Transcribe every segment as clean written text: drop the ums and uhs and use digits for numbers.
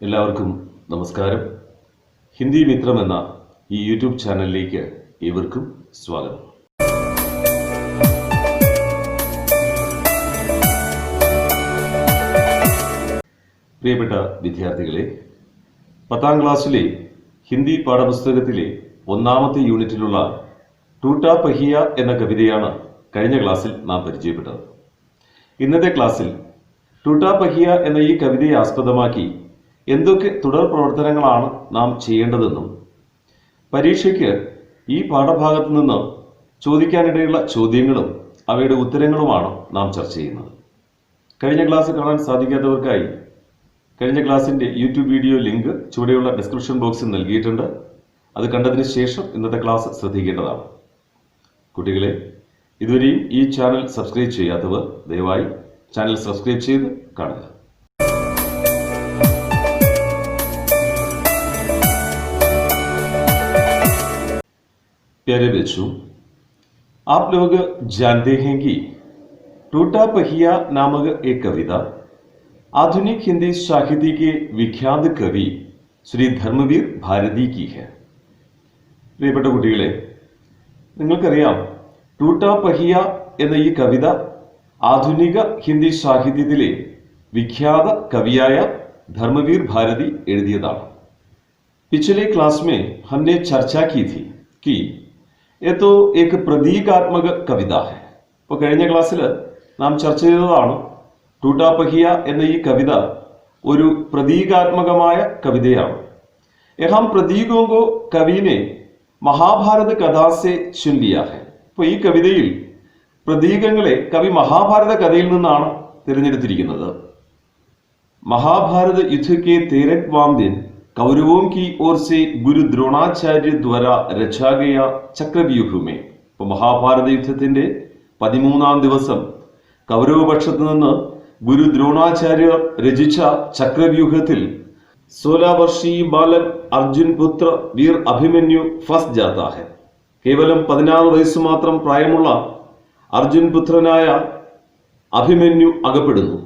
എല്ലാവർക്കും നമസ്കാരം. ഹിന്ദി മിത്രം എന്ന ഈ യൂട്യൂബ് ചാനലിലേക്ക് ഏവർക്കും സ്വാഗതം. പ്രിയപ്പെട്ട വിദ്യാർത്ഥികളെ, 10ാം ക്ലാസ്സിലെ ഹിന്ദി പാഠപുസ്തകത്തിലെ 1ാമത്തെ യൂണിറ്റിലുള്ള ടൂട്ടാ പഹിയ എന്ന കവിതയാണ് കഴിഞ്ഞ ക്ലാസ്സിൽ നാം പരിചയപ്പെട്ടത്. ഇന്നത്തെ ക്ലാസ്സിൽ ടൂട്ടാ പഹിയ എന്ന ഈ കവിതയെ ആസ്പദമാക്കി എന്തൊക്കെ തുടർ പ്രവർത്തനങ്ങളാണ് നാം ചെയ്യേണ്ടതെന്നും പരീക്ഷയ്ക്ക് ഈ പാഠഭാഗത്തു നിന്ന് ചോദിക്കാനിടയുള്ള ചോദ്യങ്ങളും അവയുടെ ഉത്തരങ്ങളുമാണ് നാം ചർച്ച ചെയ്യുന്നത്. കഴിഞ്ഞ ക്ലാസ് കാണാൻ സാധിക്കാത്തവർക്കായി കഴിഞ്ഞ ക്ലാസ്സിൻ്റെ യൂട്യൂബ് വീഡിയോ ലിങ്ക് ചുവടെയുള്ള ഡിസ്ക്രിപ്ഷൻ ബോക്സിൽ നൽകിയിട്ടുണ്ട്. അത് കണ്ടതിന് ശേഷം ഇന്നത്തെ ക്ലാസ് ശ്രദ്ധിക്കേണ്ടതാണ്. കുട്ടികളെ, ഇതുവരെയും ഈ ചാനൽ സബ്സ്ക്രൈബ് ചെയ്യാത്തവർ ദയവായി ചാനൽ സബ്സ്ക്രൈബ് ചെയ്ത് കാണുക. प्यारे बच्चों, आप लोग जानते हैं कि टूटा पहिया नामक एक कविता आधुनिक हिंदी साहित्य के विख्यात कवि श्री धर्मवीर भारती की है. പ്രിയപ്പെട്ട കുട്ടികളെ, നിങ്ങൾക്കറിയാം, ടൂട്ടാ പഹിയ എന്ന ഈ കവിത ആധുനിക ഹിന്ദി സാഹിത്യത്തിലെ വിഖ്യാത കവിയായ धर्मवीर भारती എഴുതിയതാണ്. पिछले क्लास में हमने चर्चा की थी कि ये तो एक प्रतीकात्मक कविता है. ഇപ്പോൾ കഴിഞ്ഞ ക്ലാസ്സിൽ നാം ചർച്ച ചെയ്തതാണ് ടൂട്ടാ പഹിയ എന്ന ഈ കവിത ഒരു പ്രതീകാത്മകമായ കവിതയാണ്. യഹാം പ്രതീകോं को कवि ने महाभारत कथा से चुन लिया है. അപ്പോൾ ഈ കവിതയിൽ പ്രതീകങ്ങളെ കവി മഹാഭാരത കഥയിൽ നിന്നാണ് തിരഞ്ഞെടുത്തിരിക്കുന്നത്. महाभारत युद्ध के 13वां दिन कौरवों की ओर से गुरु द्रोणाचार्य द्वारा रचा गया चक्रव्यूह में. ഇപ്പോൾ മഹാഭാരത യുദ്ധത്തിന്റെ 13ാം ദിവസം കൗരവപക്ഷത്തു നിന്ന് ഗുരു ദ്രോണാചാര്യ രചിച്ച ചക്രവ്യൂഹത്തിൽ 16 വർഷീയ ബാലൻ അർജുൻ പുത്ര വീർ അഭിമന്യു ഫസ് ജാതാ ഹെ. കേവലം 16 വയസ്സ് മാത്രം പ്രായമുള്ള അർജുൻ പുത്രനായ അഭിമന്യു അകപ്പെടുന്നു.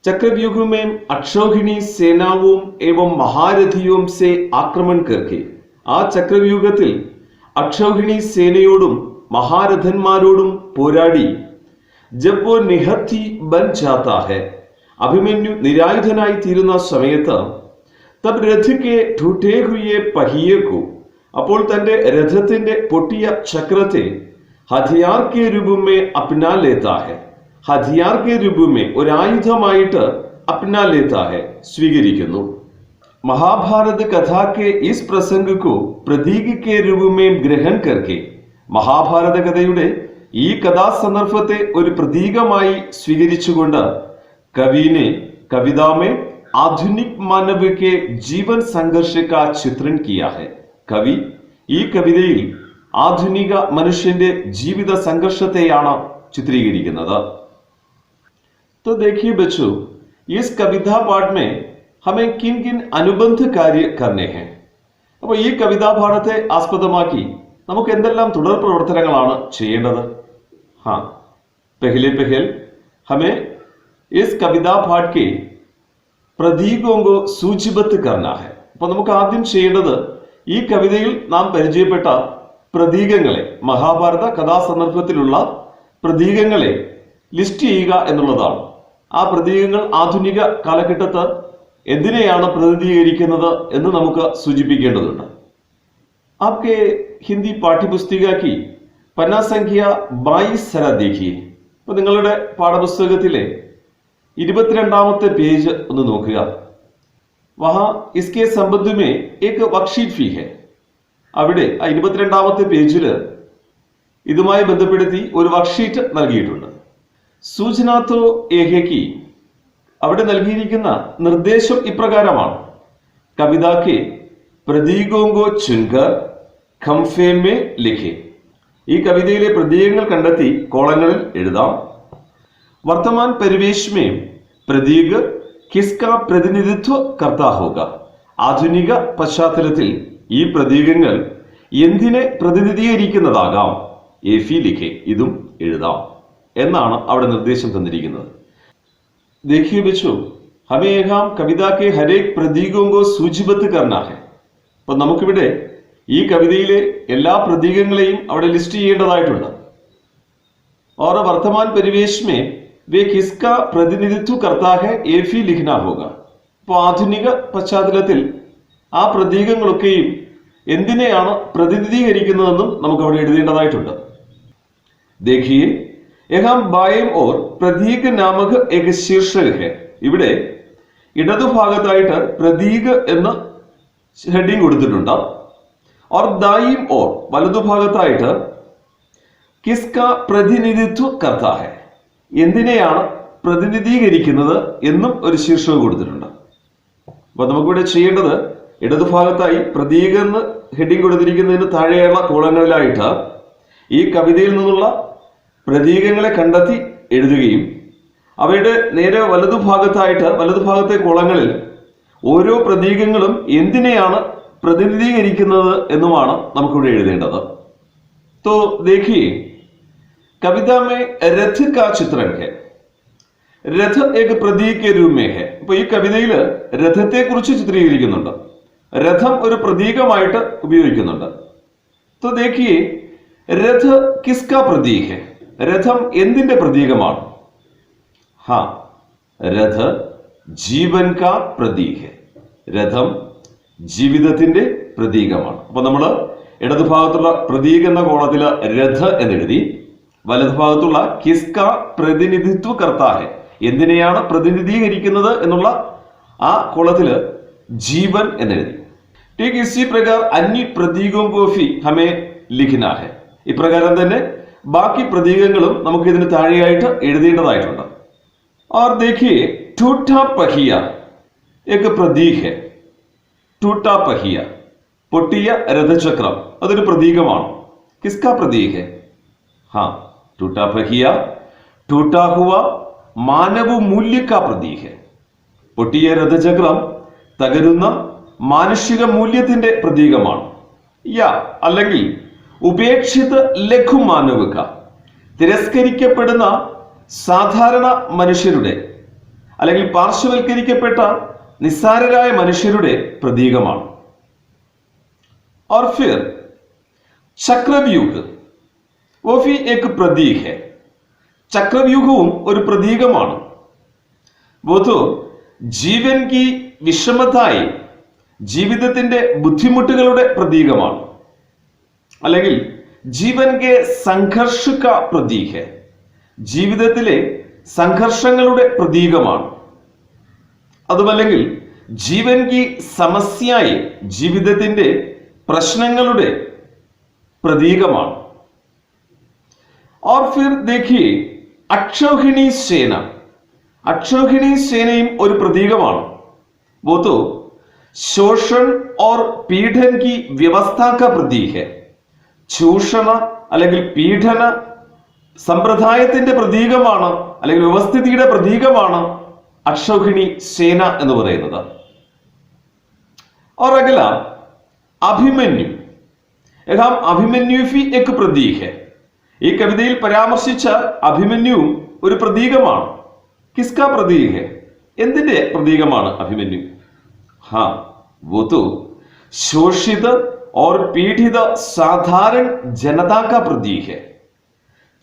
चक्रव्यूह में अक्षौहिणी सेनाओं एवं महारथियों से आक्रमण करके ആ ചക്രവ്യൂഹത്തിൽ അക്ഷൗഹിണി സേനയോടും മഹാരഥന്മാരോടും പോരാടി ജബ് വോ നിഹത്തി ബൻ ജാതാ ഹെ, അഭിമന്യു നിരായുധനായി തീരുന്ന സമയത്ത് തബ് രഥ് കെ ടൂട്ടേ ഹുയേ പഹിയേ കോ, അപ്പോൾ തന്റെ രഥത്തിന്റെ പൊട്ടിയ ചക്രത്തെ ഹഥിയാർ കെ രൂപ മേ അപ്നാ ലേതാ ഹെ, ഹഥിയാർ കെ രൂപമേ ഒരായുധമായിട്ട് അപ്നാ ലേതാ ഹെ സ്വീകരിക്കുന്നു. മഹാഭാരത് കഥാ കെ ഇസ് പ്രസംഗ കോ പ്രതീക് കെ രൂപമേ ഗ്രഹൺ കർക്കെ, മഹാഭാരത കഥയുടെ ഈ കഥാസന്ദർഭത്തെ ഒരു പ്രതീകമായി സ്വീകരിച്ചുകൊണ്ട് കവിനെ കവിതാമേ ആധുനിക് മാനവ് കെ ജീവൻ സംഘർഷ കാ ചിത്रण കിയാ ഹെ. കവി ഈ കവിതയിൽ ആധുനിക മനുഷ്യന്റെ ജീവിത സംഘർഷത്തെയാണ് ചിത്രീകരിക്കുന്നത്. तो देखिए बच्चों, इस कविता पाठ में हमें किन किन अनुबंध कार्य करने हैं. അപ്പോൾ ഈ കവിതാ പാഠത്തെ ആസ്പദമാക്കി നമുക്ക് എന്തെല്ലാം തുടർ പ്രവർത്തനങ്ങളാണ് ചെയ്യേണ്ടത്? पहले हमें इस कविता पाठ के प्रतीकों को सूचीबद्ध करना है. അപ്പോൾ നമുക്ക് ആദ്യം ചെയ്യേണ്ടത് ഈ കവിതയിൽ നാം പരിചയപ്പെട്ട പ്രതീകങ്ങളെ, മഹാഭാരത കഥാസന്ദർഭത്തിലുള്ള പ്രതീകങ്ങളെ ലിസ്റ്റ് ചെയ്യുക എന്നുള്ളതാണ്. ആ പ്രതീകങ്ങൾ ആധുനിക കാലഘട്ടത്ത് എന്തിനെയാണ് പ്രതിനിധീകരിക്കുന്നത് എന്ന് നമുക്ക് സൂചിപ്പിക്കേണ്ടതുണ്ട്. आपके हिंदी പാഠ്യപുസ്തക की पन्ना संख्या 22 जरा देखिए. അപ്പോൾ നിങ്ങളുടെ പാഠപുസ്തകത്തിലെ 22ാമത്തെ പേജ് ഒന്ന് നോക്കുക. वहां इसके संबंध में एक वर्कशीट भी है. അവിടെ ആ 22ാമത്തെ പേജിൽ ഇതുമായി ബന്ധപ്പെടുത്തി ഒരു വർക്ക്ഷീറ്റ് നൽകിയിട്ടുണ്ട്. സൂചന തോ ഏഹേ കി, അവിടെ നൽകിയിരിക്കുന്ന നിർദ്ദേശം ഇപ്രകാരമാണ്. കവിതാക്കെ പ്രതീകോं को चुनकर खम्फे में लिखे. ഈ കവിതയിലെ പ്രതീകങ്ങൾ കണ്ടെത്തി കോളങ്ങളിൽ എഴുതാം. വർത്തമാൻ പരിവേഷ് में പ്രതീക് കിസ്കാ പ്രതിനിധിത്വ करता होगा. ആധുനിക പശ്ചാത്തലത്തിൽ ഈ പ്രതീകങ്ങൾ എന്തിനെ പ്രതിനിധീകരിക്കുന്നതാകാം? എഫി ലിഖെ, ഇതും എഴുതാം എന്നാണ് അവിടെ നിർദ്ദേശം തന്നിരിക്കുന്നത്. देखिए बच्चों, हमें यहाँ कविता के हर एक प्रतीकों को सूചിബദ്ധ करना है. അപ്പൊ നമുക്കിവിടെ ഈ കവിതയിലെ എല്ലാ പ്രതീകങ്ങളെയും അവിടെ ലിസ്റ്റ് ചെയ്യേണ്ടതായിട്ടുണ്ട്. और वर्तमान परिवेश में वे किसका प्रतिनिधित्व करता है ये भी लिखना होगा. അപ്പോൾ ആധുനിക പശ്ചാത്തലത്തിൽ ആ പ്രതീകങ്ങളൊക്കെയും എന്തിനെയാണ് പ്രതിനിധീകരിക്കുന്നതെന്നും നമുക്ക് അവിടെ എഴുതേണ്ടതായിട്ടുണ്ട്. देखिए यहाँ बाएं ओर प्रतीक नामक एक शीर्षक है. ഇവിടെ ഇടതുഭാഗത്തായിട്ട് പ്രതീക് എന്ന ഹെഡിങ് കൊടുത്തിട്ടുണ്ട്. और दाईं ओर വലതുഭാഗത്തായിട്ട് കിസ്ക പ്രതിനിധിത്വ करता है, എന്തിനെയാണ് പ്രതിനിധീകരിക്കുന്നത് എന്നും ഒരു ശീർഷകം കൊടുത്തിട്ടുണ്ട്. അപ്പൊ നമുക്കിവിടെ ചെയ്യേണ്ടത് ഇടതുഭാഗത്തായി പ്രതീക എന്ന് ഹെഡിങ് കൊടുത്തിരിക്കുന്നതിന് താഴെയുള്ള കോളങ്ങളിലായിട്ട് ഈ കവിതയിൽ നിന്നുള്ള പ്രതീകങ്ങളെ കണ്ടെത്തി എഴുതുകയും അവയുടെ നേരെ വലതുഭാഗത്തെ കോളങ്ങളിൽ ഓരോ പ്രതീകങ്ങളും എന്തിനെയാണ് പ്രതിനിധീകരിക്കുന്നത് എന്നുമാണ് നമുക്കിവിടെ എഴുതേണ്ടത്. तो देखिए कविता में रथ का चित्रण है. रथ एक प्रतीक के रूप में है. അപ്പൊ ഈ കവിതയിൽ രഥത്തെ കുറിച്ച് ചിത്രീകരിക്കുന്നുണ്ട്. രഥം ഒരു പ്രതീകമായിട്ട് ഉപയോഗിക്കുന്നുണ്ട്. तो देखिए रथ किसका प्रतीक है? രഥം എന്തിന്റെ പ്രതീകമാണ്? हाँ, रथ जीवन का प्रतीक है. രഥം ജീവിതത്തിന്റെ പ്രതീകമാണ്. അപ്പൊ നമ്മൾ ഇടതുഭാഗത്തുള്ള പ്രതീക എന്ന കോളത്തില് രഥ എന്നെഴുതി, വലതുഭാഗത്തുള്ള കിസ്ക പ്രതിനിധിത്വ करता है, എന്തിനെയാണ് പ്രതിനിധീകരിക്കുന്നത് എന്നുള്ള ആ കോളത്തില് ജീവൻ എന്നെഴുതി. ठीक इसी प्रकार अन्य प्रतीकों को भी हमें लिखना है. ഇപ്രകാരം തന്നെ ബാക്കി പ്രതീകങ്ങളും നമുക്ക് ഇതിന് താഴെയായിട്ട് എഴുതേണ്ടതായിട്ടുണ്ട്. और देखिए टूटा पहिया एक प्रतीक है. टूटा पहिया, പൊട്ടിയ രഥചക്രം, അതൊരു പ്രതീകമാണ്. കിസ്കാ പ്രതീക് है? हाँ, टूटा पहिया टूटा हुआ मानव मूल्य का प्रतीक है. പൊട്ടിയ രഥചക്രം തകരുന്ന മാനുഷിക മൂല്യത്തിന്റെ പ്രതീകമാണ്. യാ അല്ലെങ്കിൽ ഉപേക്ഷിത ലഘു മാനവിക, തിരസ്കരിക്കപ്പെടുന്ന സാധാരണ മനുഷ്യരുടെ അല്ലെങ്കിൽ പാർശ്വവൽക്കരിക്കപ്പെട്ട നിസ്സാരരായ മനുഷ്യരുടെ പ്രതീകമാണ്. और फिर चक्रव्यूह वो भी एक प्रतीक है. ചക്രവ്യൂഹവും ഒരു പ്രതീകമാണ്. वो तो ജീവൻ की വിഷമതായി, ജീവിതത്തിന്റെ ബുദ്ധിമുട്ടുകളുടെ പ്രതീകമാണ്. അല്ലെങ്കിൽ ജീവൻ കെ സംഘർഷ കാ പ്രതീക് है, ജീവിതത്തിലെ സംഘർഷങ്ങളുടെ പ്രതീകമാണ്. അതുമല്ലെങ്കിൽ ജീവൻ കി സമസ്യായി, ജീവിതത്തിന്റെ പ്രശ്നങ്ങളുടെ പ്രതീകമാണ്. और फिर देखिए അക്ഷൗഹിണി സേന, അക്ഷൗഹിണി സേനയും ഒരു പ്രതീകമാണ്. वो तो शोषण और पीड़न की व्यवस्था का प्रतीक है. ചൂഷണ അല്ലെങ്കിൽ പീഡന സമ്പ്രദായത്തിന്റെ പ്രതീകമാണ്, അല്ലെങ്കിൽ വ്യവസ്ഥിതിയുടെ പ്രതീകമാണ് അക്ഷൗഹിണി സേന എന്ന് പറയുന്നത്. और अगला അഭിമന്യു. यहाँ അഭിമന്യു भी एक प्रतीक है. ഈ കവിതയിൽ പരാമർശിച്ച അഭിമന്യുവും ഒരു പ്രതീകമാണ്. കിസ്കാ പ്രതീക് है? എന്തിന്റെ പ്രതീകമാണ് അഭിമന്യു? हाँ, वो तो शोषित और पीड़ित साधारण जनता का प्रतीक है.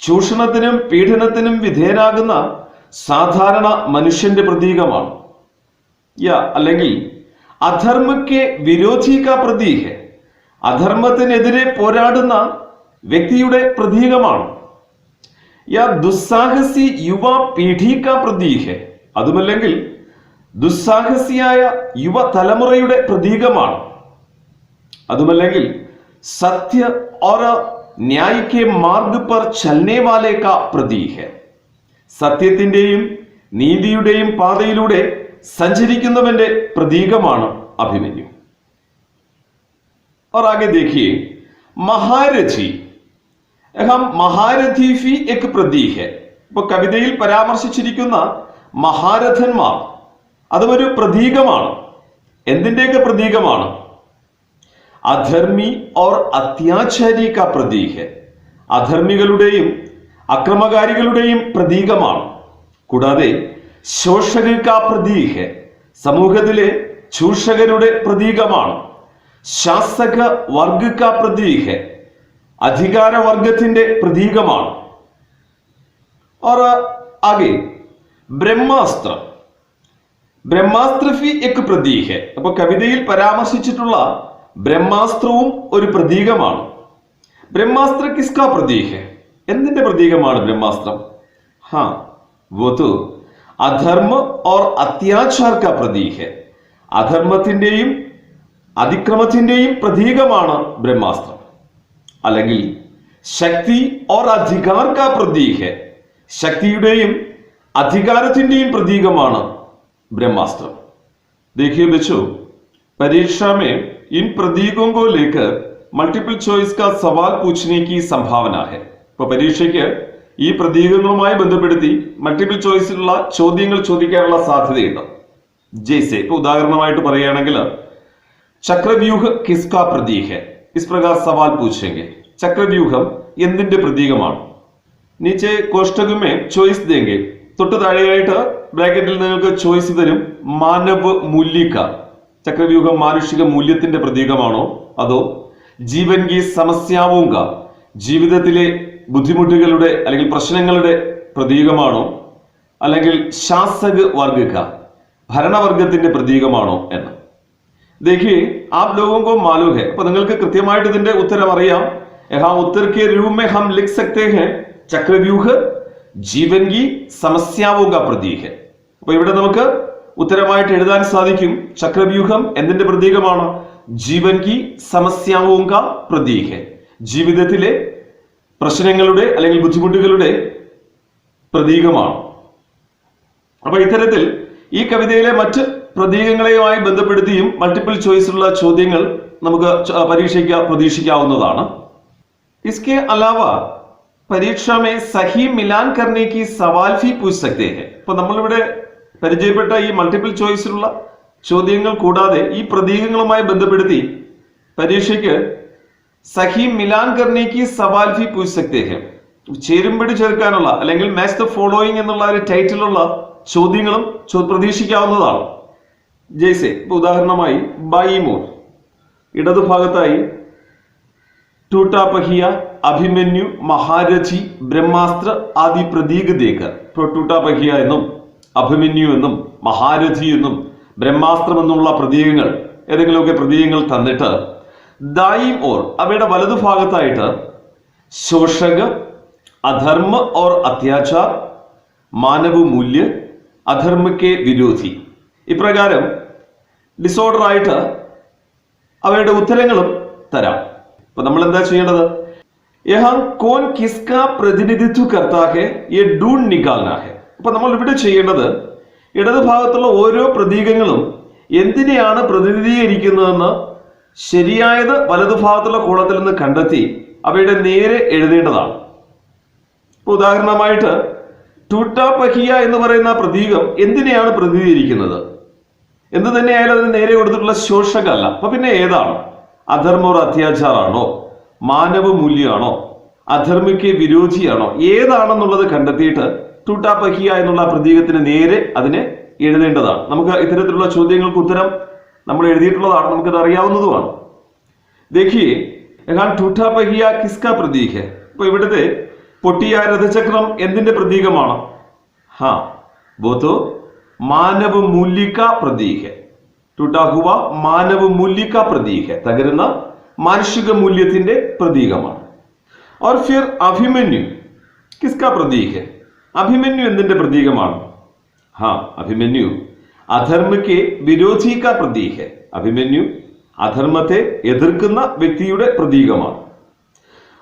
ചൂഷണത്തിനും പീഡനത്തിനും വിധേയനാകുന്ന സാധാരണ മനുഷ്യന്റെ പ്രതീകമാണ്. യാ അല്ലെങ്കിൽ അധർമ്മക്കെ വിരോധി കാ പ്രതീക് है, അധർമ്മത്തിനെതിരെ പോരാടുന്ന വ്യക്തിയുടെ പ്രതീകമാണ്. യാ ദുസ്സാഹസി യുവ പീഠി കാ പ്രതീക് है, അതുമല്ലെങ്കിൽ ദുസ്സാഹസിയായ യുവ തലമുറയുടെ പ്രതീകമാണ്. അതുമല്ലെങ്കിൽ സത്യ और ന്യായ के मार्ग पर चलने वाले का प्रतीक है, സത്യത്തിന്റെയും നീതിയുടെയും പാതയിലൂടെ സഞ്ചരിക്കുന്നവന്റെ പ്രതീകമാണ് അഭിമന്യു. और आगे देखिए महारथी. यहाँ महारथी भी एक प्रतीक है. ഇപ്പൊ കവിതയിൽ പരാമർശിച്ചിരിക്കുന്ന മഹാരഥന്മാർ അതും ഒരു പ്രതീകമാണ്. എന്തിന്റെയൊക്കെ പ്രതീകമാണ്? അധർമ്മി और അത്യാചാരി കാ പ്രതീക് है, അധർമ്മികളുടെയും അക്രമകാരികളുടെയും പ്രതീകമാണ്. കൂടാതെ ശോഷക കാ പ്രതീക് ഹെ, സമൂഹത്തിലെ ചൂഷകരുടെ പ്രതീകമാണ്. ശാസക വർഗ കാ പ്രതീക് ഹെ, അധികാര വർഗത്തിന്റെ പ്രതീകമാണ്. और आगे ബ്രഹ്മാസ്ത്ര, ബ്രഹ്മാസ്ത്ര ഫി എക് പ്രതീക് ഹെ. അപ്പൊ കവിതയിൽ പരാമർശിച്ചിട്ടുള്ള ബ്രഹ്മാസ്ത്രവും ഒരു പ്രതീകമാണ്. ബ്രഹ്മാസ്ത്ര കിസ്കാ പ്രതീക് ഹെ, എന്തിന്റെ പ്രതീകമാണ് ബ്രഹ്മാസ്ത്രം? ഹാ वो तो അധർമ്മ और അത്യാചാർ കാ പ്രതീക് ഹെ, അധർമ്മത്തിന്റെയും അതിക്രമത്തിന്റെയും പ്രതീകമാണ് ബ്രഹ്മാസ്ത്രം. അല്ലെങ്കിൽ ശക്തി और അധികാർ കാ പ്രതീക് ഹെ, ശക്തിയുടെയും അധികാരത്തിന്റെയും പ്രതീകമാണ് ब्रह्मास्त्र. देखिए बच्चों, परीक्षा में इन प्रतीकों को लेकर मल्टीपल चॉइस का सवाल पूछने की संभावना है. ഇപ്പൊ പരീക്ഷയ്ക്ക് ഈ പ്രതീകങ്ങളുമായി ബന്ധപ്പെടുത്തി മൾട്ടിപ്പിൾ ചോയ്സിലുള്ള ചോദ്യങ്ങൾ ചോദിക്കാനുള്ള സാധ്യതയുണ്ട്. ജയ്സെ, ഇപ്പൊ ഉദാഹരണമായിട്ട് പറയുകയാണെങ്കിൽ ചക്രവ്യൂഹ കിസ്കാ പ്രതീക് ഹെ, ഇസ് പ്രകാർ സവാൽ പൂछेंगे. ചക്രവ്യൂഹം എന്തിന്റെ പ്രതീകമാണ്? നീച്ചെ കോഷ്ടകമേ ചോയ്സ് ദേങ്കെ, തൊട്ട് താഴെയായിട്ട് ബ്രാക്കറ്റിൽ നിങ്ങൾക്ക് ചോയ്സ് തരും. മാനവ മൂല്യക, ചക്രവ്യൂഹം മാനുഷിക മൂല്യത്തിന്റെ പ്രതീകമാണോ അതോ ജീവൻ കി സമസ്യാവുക, ജീവിതത്തിലെ ബുദ്ധിമുട്ടുകളുടെ അല്ലെങ്കിൽ പ്രശ്നങ്ങളുടെ പ്രതീകമാണോ, അല്ലെങ്കിൽ ശാസക വർഗ, ഭരണവർഗത്തിന്റെ പ്രതീകമാണോ എന്ന്. देखिए आप लोगों को मालूम है, അപ്പൊ നിങ്ങൾക്ക് കൃത്യമായിട്ട് ഇതിന്റെ ഉത്തരം അറിയാം. यहाँ उत्तर के रूप में हम लिख सकते हैं ചക്രവ്യൂഹ ജീവൻ കി സമസ്യാവോ കാ പ്രതീക് ഹെ. അപ്പൊ ഇവിടെ നമുക്ക് ഉത്തരമായിട്ട് എഴുതാൻ സാധിക്കും ചക്രവ്യൂഹം എന്തിന്റെ പ്രതീകമാണ്? ജീവൻ കി സമസ്യാവോ കാ പ്രതീക് ഹെ, ജീവിതത്തിലെ പ്രശ്നങ്ങളുടെ അല്ലെങ്കിൽ ബുദ്ധിമുട്ടുകളുടെ പ്രതീകമാണ്. അപ്പൊ ഇത്തരത്തിൽ ഈ കവിതയിലെ മറ്റ് പ്രതീകങ്ങളെയുമായി ബന്ധപ്പെടുത്തിയും മൾട്ടിപ്പിൾ ചോയ്സിലുള്ള ചോദ്യങ്ങൾ നമുക്ക് പരീക്ഷയ്ക്ക് പ്രതീക്ഷിക്കാവുന്നതാണ്. इसके अलावा परीक्षा में सही मिलान करने की सवाल भी पूछ सकते हैं. ഇപ്പൊ നമ്മളിവിടെ പരിചയപ്പെട്ട ഈ മൾട്ടിപ്പിൾ ചോയ്സിലുള്ള ചോദ്യങ്ങൾ കൂടാതെ ഈ പ്രതീകങ്ങളുമായി ബന്ധപ്പെടുത്തി പരീക്ഷയ്ക്ക് സഹി മിലാൻ കർണേ കി സവാൽ ഭി പൂछ सकते हैं. ചേരുംപടി ചേർക്കാനുള്ള അല്ലെങ്കിൽ മാച്ച് ദ ഫോളോയിങ് എന്നുള്ള ഒരു ടൈറ്റിലുള്ള ചോദ്യങ്ങളും പ്രതീക്ഷിക്കാവുന്നതാണ്. ജയ്സെ, ഇപ്പൊ ഉദാഹരണമായി ബായിമോർ, ഇടതുഭാഗത്തായി टूटा पहिया, അഭിമന്യു, മഹാരഥി, ബ്രഹ്മാസ്ത്ര ആദി പ്രതീക ദേക്കർ. ഇപ്പോൾ ടൂട്ടാ പഹിയ എന്നും അഭിമന്യു എന്നും മഹാരഥി എന്നും ബ്രഹ്മാസ്ത്രം എന്നുള്ള പ്രതീകങ്ങൾ, ഏതെങ്കിലുമൊക്കെ പ്രതീകങ്ങൾ തന്നിട്ട് ദായിം ഓർ, അവയുടെ വലതുഭാഗത്തായിട്ട് ശോഷക, അധർമ്മ ഓർ അത്യാചാർ, മാനവ മൂല്യ, അധർമ്മക്കെ വിരോധി, ഇപ്രകാരം ഡിസോർഡർ ആയിട്ട് അവയുടെ ഉത്തരങ്ങളും തരാം. അപ്പൊ നമ്മൾ എന്താ ചെയ്യേണ്ടത്? യഹാ കോൻ കിസ്കാ പ്രതിനിധിത്വ കർത്താ ഹെ യെ ഡൂണ്ട് നികാൽനാ ഹെ. അപ്പൊ നമ്മൾ ഇവിടെ ചെയ്യേണ്ടത് ഇടതുഭാഗത്തുള്ള ഓരോ പ്രതീകങ്ങളും എന്തിനെയാണ് പ്രതിനിധീകരിക്കുന്നതെന്ന് ശരിയായത് വലതുഭാഗത്തുള്ള കോളത്തിൽ നിന്ന് കണ്ടെത്തി അവയുടെ നേരെ എഴുതേണ്ടതാണ്. ഇപ്പൊ ഉദാഹരണമായിട്ട് ടൂട്ടാ പഹിയ എന്ന് പറയുന്ന പ്രതീകം എന്തിനെയാണ് പ്രതിനിധീകരിക്കുന്നത്? എന്ത് തന്നെയായാലും അതിന് നേരെ കൊടുത്തിട്ടുള്ള ശോഷക അല്ല. അപ്പൊ പിന്നെ ഏതാണ്? അധർമ്മ ഓർ അത്യാചാറാണോ, മാനവ മൂല്യമാണോ, അധർമ്മയ്ക്ക് വിരോധിയാണോ, ഏതാണെന്നുള്ളത് കണ്ടെത്തിയിട്ട് ടൂട്ടാ പഹിയ എന്നുള്ള പ്രതീകത്തിന് നേരെ അതിനെ എഴുതേണ്ടതാണ്. നമുക്ക് ഇത്തരത്തിലുള്ള ചോദ്യങ്ങൾക്ക് ഉത്തരം നമ്മൾ എഴുതിയിട്ടുള്ളതാണ്, നമുക്കത് അറിയാവുന്നതുമാണ്. देखिए यहाँ टूटा पहिया किसका प्रतीक है? അപ്പൊ ഇവിടുത്തെ പൊട്ടിയ രഥചക്രം എന്തിന്റെ പ്രതീകമാണ്? ഹാ वो तो മാനവ മൂല്യ का प्रतीक है. टूटा हुआ മാനവ മൂല്യ का प्रतीक है, തകരുന്ന മാനുഷിക മൂല്യത്തിന്റെ പ്രതീകമാണ്. और फिर अभिमन्यु किसका प्रतीक है? അഭിമന്യു എന്തിന്റെ പ്രതീകമാണ്? ഹാ അഭിമന്യു അധർമ്മക്കെ വിരോധി കാ പ്രതീക് है. അഭിമന്യു അധർമ്മത്തെ എതിർക്കുന്ന വ്യക്തിയുടെ പ്രതീകമാണ്.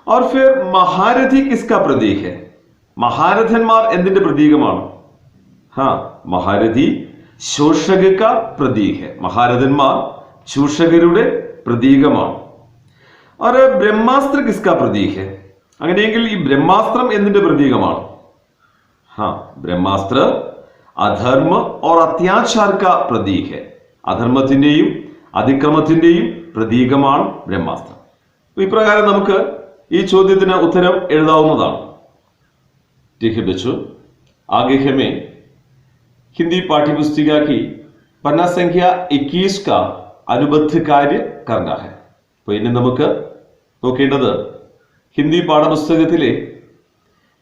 और फिर മഹാരഥി किसका प्रतीक है? മഹാരഥന്മാർ എന്തിന്റെ പ്രതീകമാണ്? ഹാ മഹാരഥി ശോഷക കാ പ്രതീക് है. മഹാരഥന്മാർ ചൂഷകരുടെ പ്രതീകമാണ്. और ബ്രഹ്മാസ്ത്ര किसका प्रतीक है? അങ്ങനെയെങ്കിൽ ഈ ബ്രഹ്മാസ്ത്രം എന്തിന്റെ പ്രതീകമാണ്? ഹാ ബ്രഹ്മാസ്ത്ര അധർമ്മ और അത്യാചാർ കാ പ്രതീക് है. അധർമ്മത്തിന്റെയും അതിക്രമത്തിന്റെയും പ്രതീകമാണ് ബ്രഹ്മാസ്ത്രം. ഇപ്രകാരം നമുക്ക് ഈ ചോദ്യത്തിന് ഉത്തരം എഴുതാവുന്നതാണ്. ठीक है बच्चों, आगे हमें हिंदी पाठ्यपुस्तिका की पन्ना संख्या 21 का അനുബന്ധ कार्य करना है. അപ്പോൾ ഇനി നമുക്ക് നോക്കേണ്ടത് ഹിന്ദി പാഠപുസ്തകത്തിലെ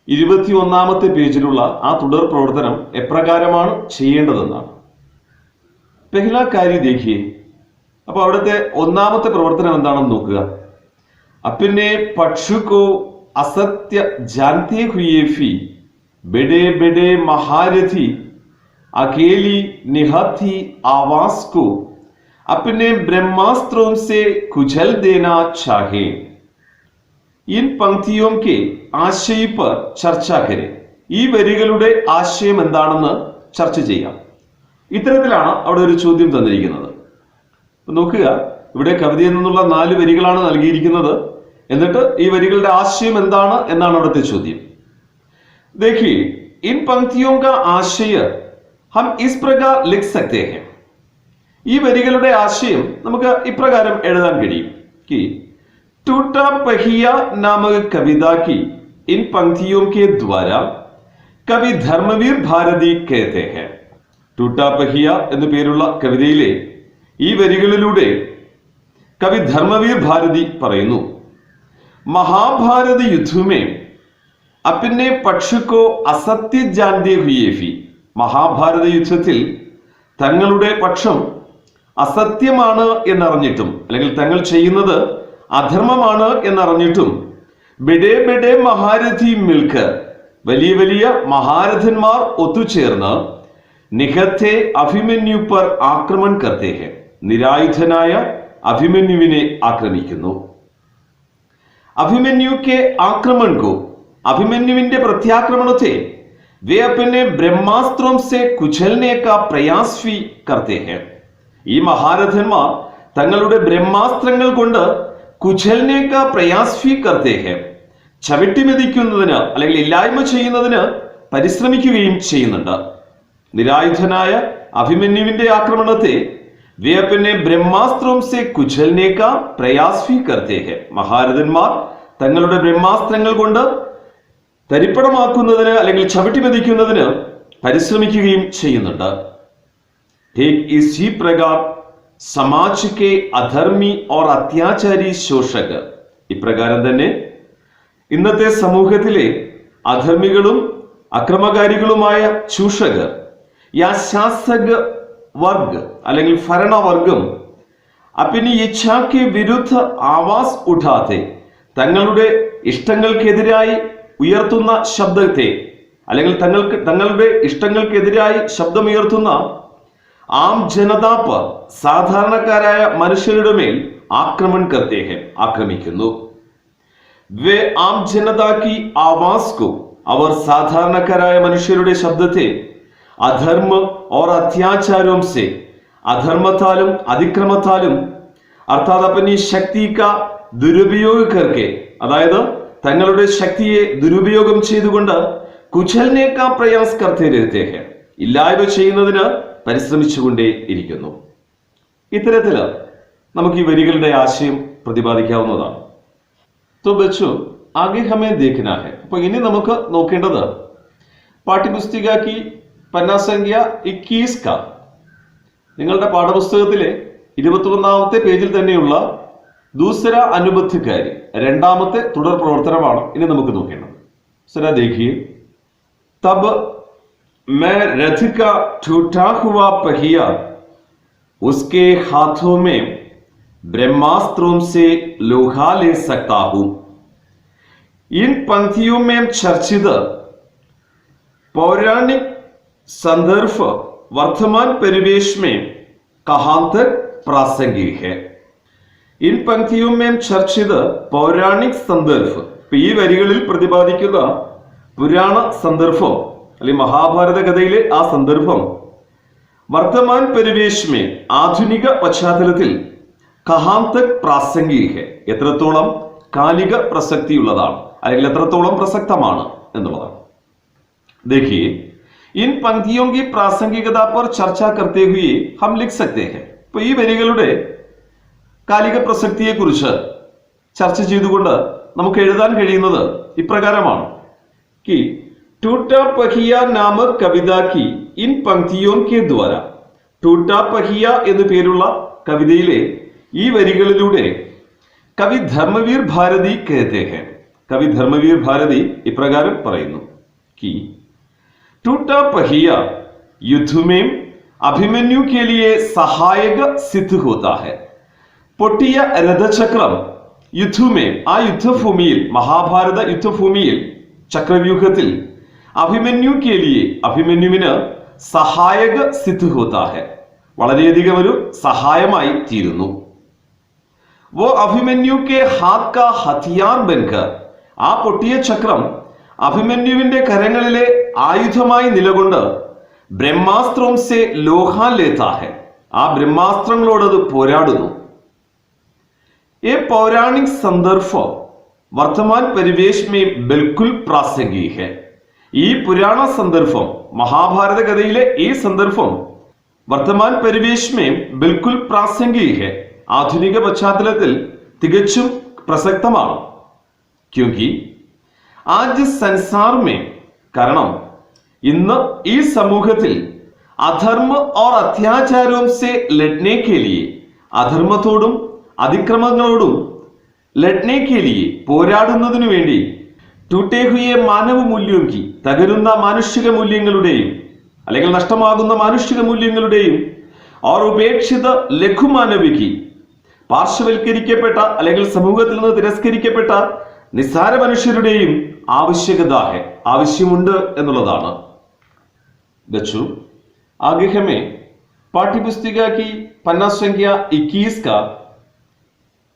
21ാമത്തെ പേജിലുള്ള ആ തുടർ പ്രവർത്തനം എപ്രകാരമാണ് ചെയ്യേണ്ടതെന്നാണ്. പെഹ്ലാ കാര്യ देखिए. അപ്പോൾ അവിടുത്തെ ഒന്നാമത്തെ പ്രവർത്തനം എന്താണെന്ന് നോക്കുക. अपने पक्षु को असत्य जानते हुए भी बड़े बड़े महारथी अकेली निहत्थी आवाज को अपने ब्रह्मास्त्रों से कुचल देना चाहे. इन पंक्तियों के ആശയ पर ചർച്ച करें. ഈ വരികളുടെ ആശയം എന്താണെന്ന് ചർച്ച ചെയ്യാം. ഇത്തരത്തിലാണ് അവിടെ ഒരു ചോദ്യം തന്നിരിക്കുന്നത്. നോക്കുക, ഇവിടെ കവിതയിൽ നിന്നുള്ള 4 വരികളാണ് നൽകിയിരിക്കുന്നത്. എന്നിട്ട് ഈ വരികളുടെ ആശയം എന്താണ് എന്നാണ് അവിടുത്തെ ചോദ്യം. देखिए, इन पंक्तियों का आशय हम इस प्रकार लिख सकते हैं. ഈ വരികളുടെ ആശയം നമുക്ക് ഇപ്രകാരം എഴുതാൻ കഴിയും. कि टूटा पहिया नामक कविता की इन पंक्तियों के द्वारा कवि धर्मवीर भारती कहते हैं. टूटा पहिया എന്ന പേരുള്ള കവിതയിലെ ഈ വരികളിലൂടെ कवि धर्मवीर भारती പറയുന്നു, महाभारत युद्ध में अपने पक्ष को असत्य जानते हुए भी, മഹാഭാരത യുദ്ധത്തിൽ തങ്ങളുടെ പക്ഷം അസത്യമാണ് എന്നറിഞ്ഞിട്ടും, അല്ലെങ്കിൽ തങ്ങൾ ചെയ്യുന്നത് അധർമ്മമാണ് എന്നറിഞ്ഞിട്ടും, ബിഡേ ബിഡേ മഹാരഥി മിൽക്ക്, വലിയ വലിയ മഹാരഥന്മാർ ഒത്തുചേർന്ന് നിഹത്തെ അഭിമന്യു पर ആക്രമൺ करते हैं, നിരായുധനായ അഭിമന്യുവിനെ ആക്രമിക്കുന്നു. अभिमन्यु के आक्रमण को, अभिमन्युविന്റെ प्रत्याक्रमणത്തെ वे अपने ब्रह्मास्त्रों से कुचलने का प्रयास भी करते हैं. ഈ മഹാരഥന്മാർ തങ്ങളുടെ ബ്രഹ്മാസ്ത്രങ്ങൾ കൊണ്ട് കുചൽനെ കാ പ്രയാസ് भी करते हैं, ചവിട്ടിമെതിക്കുന്നതിന് അല്ലെങ്കിൽ ഇല്ലായ്മ ചെയ്യുന്നതിന് പരിശ്രമിക്കുകയും ചെയ്യുന്നുണ്ട്. നിരായുധനായ അഭിമന്യുവിന്റെ ആക്രമണത്തെ वे अपने ब्रह्मास्त्रों से कुचलने का प्रयास भी करते हैं, മഹാരഥന്മാർ തങ്ങളുടെ ബ്രഹ്മാസ്ത്രങ്ങൾ കൊണ്ട് തരിപ്പണമാക്കുന്നതിന് അല്ലെങ്കിൽ ചവിട്ടിമെതിക്കുന്നതിന് പരിശ്രമിക്കുകയും ചെയ്യുന്നുണ്ട്. ठीक इसी प्रकार समाज के अधर्मी और अत्याचारी शोषक, ഇപ്രകാരം തന്നെ ഇന്നത്തെ സമൂഹത്തിലെ അധർമ്മികളും അക്രമകാരികളുമായ ചൂഷകർ, യാ ശാസക വർഗ അല്ലെങ്കിൽ ഭരണവർഗം अपनी इच्छा के विरुद्ध आवाज उठाते, തങ്ങളുടെ ഇഷ്ടങ്ങൾക്കെതിരായി ഉയർത്തുന്ന ശബ്ദത്തെ, അല്ലെങ്കിൽ തങ്ങളുടെ ഇഷ്ടങ്ങൾക്കെതിരായി ശബ്ദമുയർത്തുന്ന ആം ജനതാ पर, സാധാരണക്കാരായ മനുഷ്യരുടെ മേൽ ആക്രമण करते हैं, ആക്രമിക്കുന്നു. वे आम जनता की आवाज को, അവർ സാധാരണക്കാരായ മനുഷ്യരുടെ ശബ്ദത്തെ അധർമ്മ और अत्याचारों से, അധർമ്മത്താലും അതിക്രമത്താലും, അർത്ഥാത് अपनी शक्ति का दुरुपयोग करके, അതായത് തങ്ങളുടെ ശക്തിയെ ദുരുപയോഗം ചെയ്തുകൊണ്ട് കുചൽനെ കാ പ്രയാസ് करते रहते हैं, ഇല്ലായ്മ ചെയ്യുന്നതിന് പരിശ്രമിച്ചുകൊണ്ടേ ഇരിക്കുന്നു. ഇത്തരത്തില് നമുക്ക് ഈ വരികളുടെ ആശയം പ്രതിപാദിക്കാവുന്നതാണ്. तो बच्चों आगे हमें देखना है. അപ്പോൾ ഇനി നമുക്ക് നോക്കേണ്ടത് പാഠ്യപുസ്തിക की പന്ന സംഖ്യ 21 का, നിങ്ങളുടെ പാഠപുസ്തകത്തിലെ 21ാമത്തെ പേജിൽ തന്നെയുള്ള दूसरा അനുബന്ധ कार्य, രണ്ടാമത്തെ തുടർ പ്രവർത്തനമാണ് ഇനി നമുക്ക് നോക്കേണ്ടത്. सरा देखिए, तब मैं रथ का टूटा हुआ पहिया उसके हाथों में ब्रह्मास्त्रों से लोहा ले सकता हूं. इन पंक्तियों में चर्चित पौराणिक संदर्भ वर्तमान परिवेश में कहां तक प्रासंगिक है. इन पंक्तियों में चर्चित पौराणिक संदर्भ, ഈ വരികളിൽ പ്രതിപാദിക്കുന്ന പുരാണ സന്ദർഭം അല്ലെങ്കിൽ മഹാഭാരത കഥയിലെ ആ സന്ദർഭം വർത്തമാൻ പരിവേശമേ, ആധുനിക പശ്ചാത്തലത്തിൽ കഹാം തക് പ്രാസംഗിക, എത്രത്തോളം കാലിക പ്രസക്തിയുള്ളതാണ് അല്ലെങ്കിൽ എത്രത്തോളം പ്രസക്തമാണ് എന്നുള്ളതാണ്. देखिए, इन पंक्तियों की प्रासंगिकता पर चर्चा करते हुए हम लिख सकते हैं. അപ്പോൾ ഈ വരികളുടെ കാലിക പ്രസക്തിയെ കുറിച്ച് ചർച്ച ചെയ്തുകൊണ്ട് നമുക്ക് എഴുതാൻ കഴിയുന്നത് ഇപ്രകാരമാണ്. कि टूटा पहिया नामक कविता की ഇൻ പങ്ക്തിയോം കെ ദ്വാര ടൂട്ടാ പഹിയ എന്നു പേരുള്ള കവിതയിലെ ഈ വരികളിലൂടെ കവി ധർമ്മവീർ ഭാരതി कहते हैं കവി ധർമ്മവീർ ഭാരതി ഇപ്രകാരം പറയുന്നു कि टूटा पहिया युद्ध में अभिमन्यु के लिए सहायक सिद्ध होता है. പൊട്ടിയ രഥചക്രം യുദ്ധമേ ആ യുദ്ധഭൂമിയിൽ മഹാഭാരത യുദ്ധഭൂമിയിൽ ചക്രവ്യൂഹത്തിൽ അഭിമന്യു കേലിയെ അഭിമന്യുവിന് സഹായക സിദ്ധ ഹോതാ ഹെ വളരെയധികം ഒരു സഹായമായി തീരുന്നു. വോ അഭിമന്യു കെ ഹാത്ത് കാ ഹത്തിയാർ ബൻകർ ആ പൊട്ടിയ ചക്രം അഭിമന്യുവിന്റെ കരങ്ങളിലെ ആയുധമായി നിലകൊണ്ട് ബ്രഹ്മാസ്ത്രം സെ ലോഹാൻ ലേതാ ഹെ ആ ബ്രഹ്മാസ്ത്രങ്ങളോട് അത് പോരാടുന്നു. ये पौराणिक संदर्भ वर्तमान परिवेश में बिल्कुल प्रासंगिक है. ഈ പുരാണ സന്ദർഭം മഹാഭാരത കഥയിലെ ഈ സന്ദർഭം വർത്തമാൻ പരിവേഷ് में बिल्कुल प्रासंगिक है ആധുനിക പശ്ചാത്തലത്തിൽ തികച്ചും പ്രസക്തമാണ്. क्योंकि आज संसार में കാരണം ഇന്ന് ഈ സമൂഹത്തിൽ അധർമ്മ और अत्याचारों से लड़ने के लिए അധർമ്മത്തോടും അതിക്രമങ്ങളോടും ലഡ്നെ കെ ലിയെ പോരാടുന്നതിനു വേണ്ടി ടൂട്ടേ ഹുയെ മാനവ മൂല്യം കി തകരുന്ന മാനുഷിക മൂല്യങ്ങളുടെയും അല്ലെങ്കിൽ നഷ്ടമാകുന്ന മാനുഷിക മൂല്യങ്ങളുടെയും और ഉപേക്ഷിത ലഘുമാനവികി പാർശ്വവൽക്കരിക്കപ്പെട്ട അല്ലെങ്കിൽ സമൂഹത്തിൽ നിന്ന് തിരസ്കരിക്കപ്പെട്ട നിസ്സാര മനുഷ്യരുടെയും ആവശ്യകത ആവശ്യമുണ്ട് എന്നുള്ളതാണ്. बच्चों आगे हमें पाठ्यपुस्तिका की पन्ना संख्या 21 का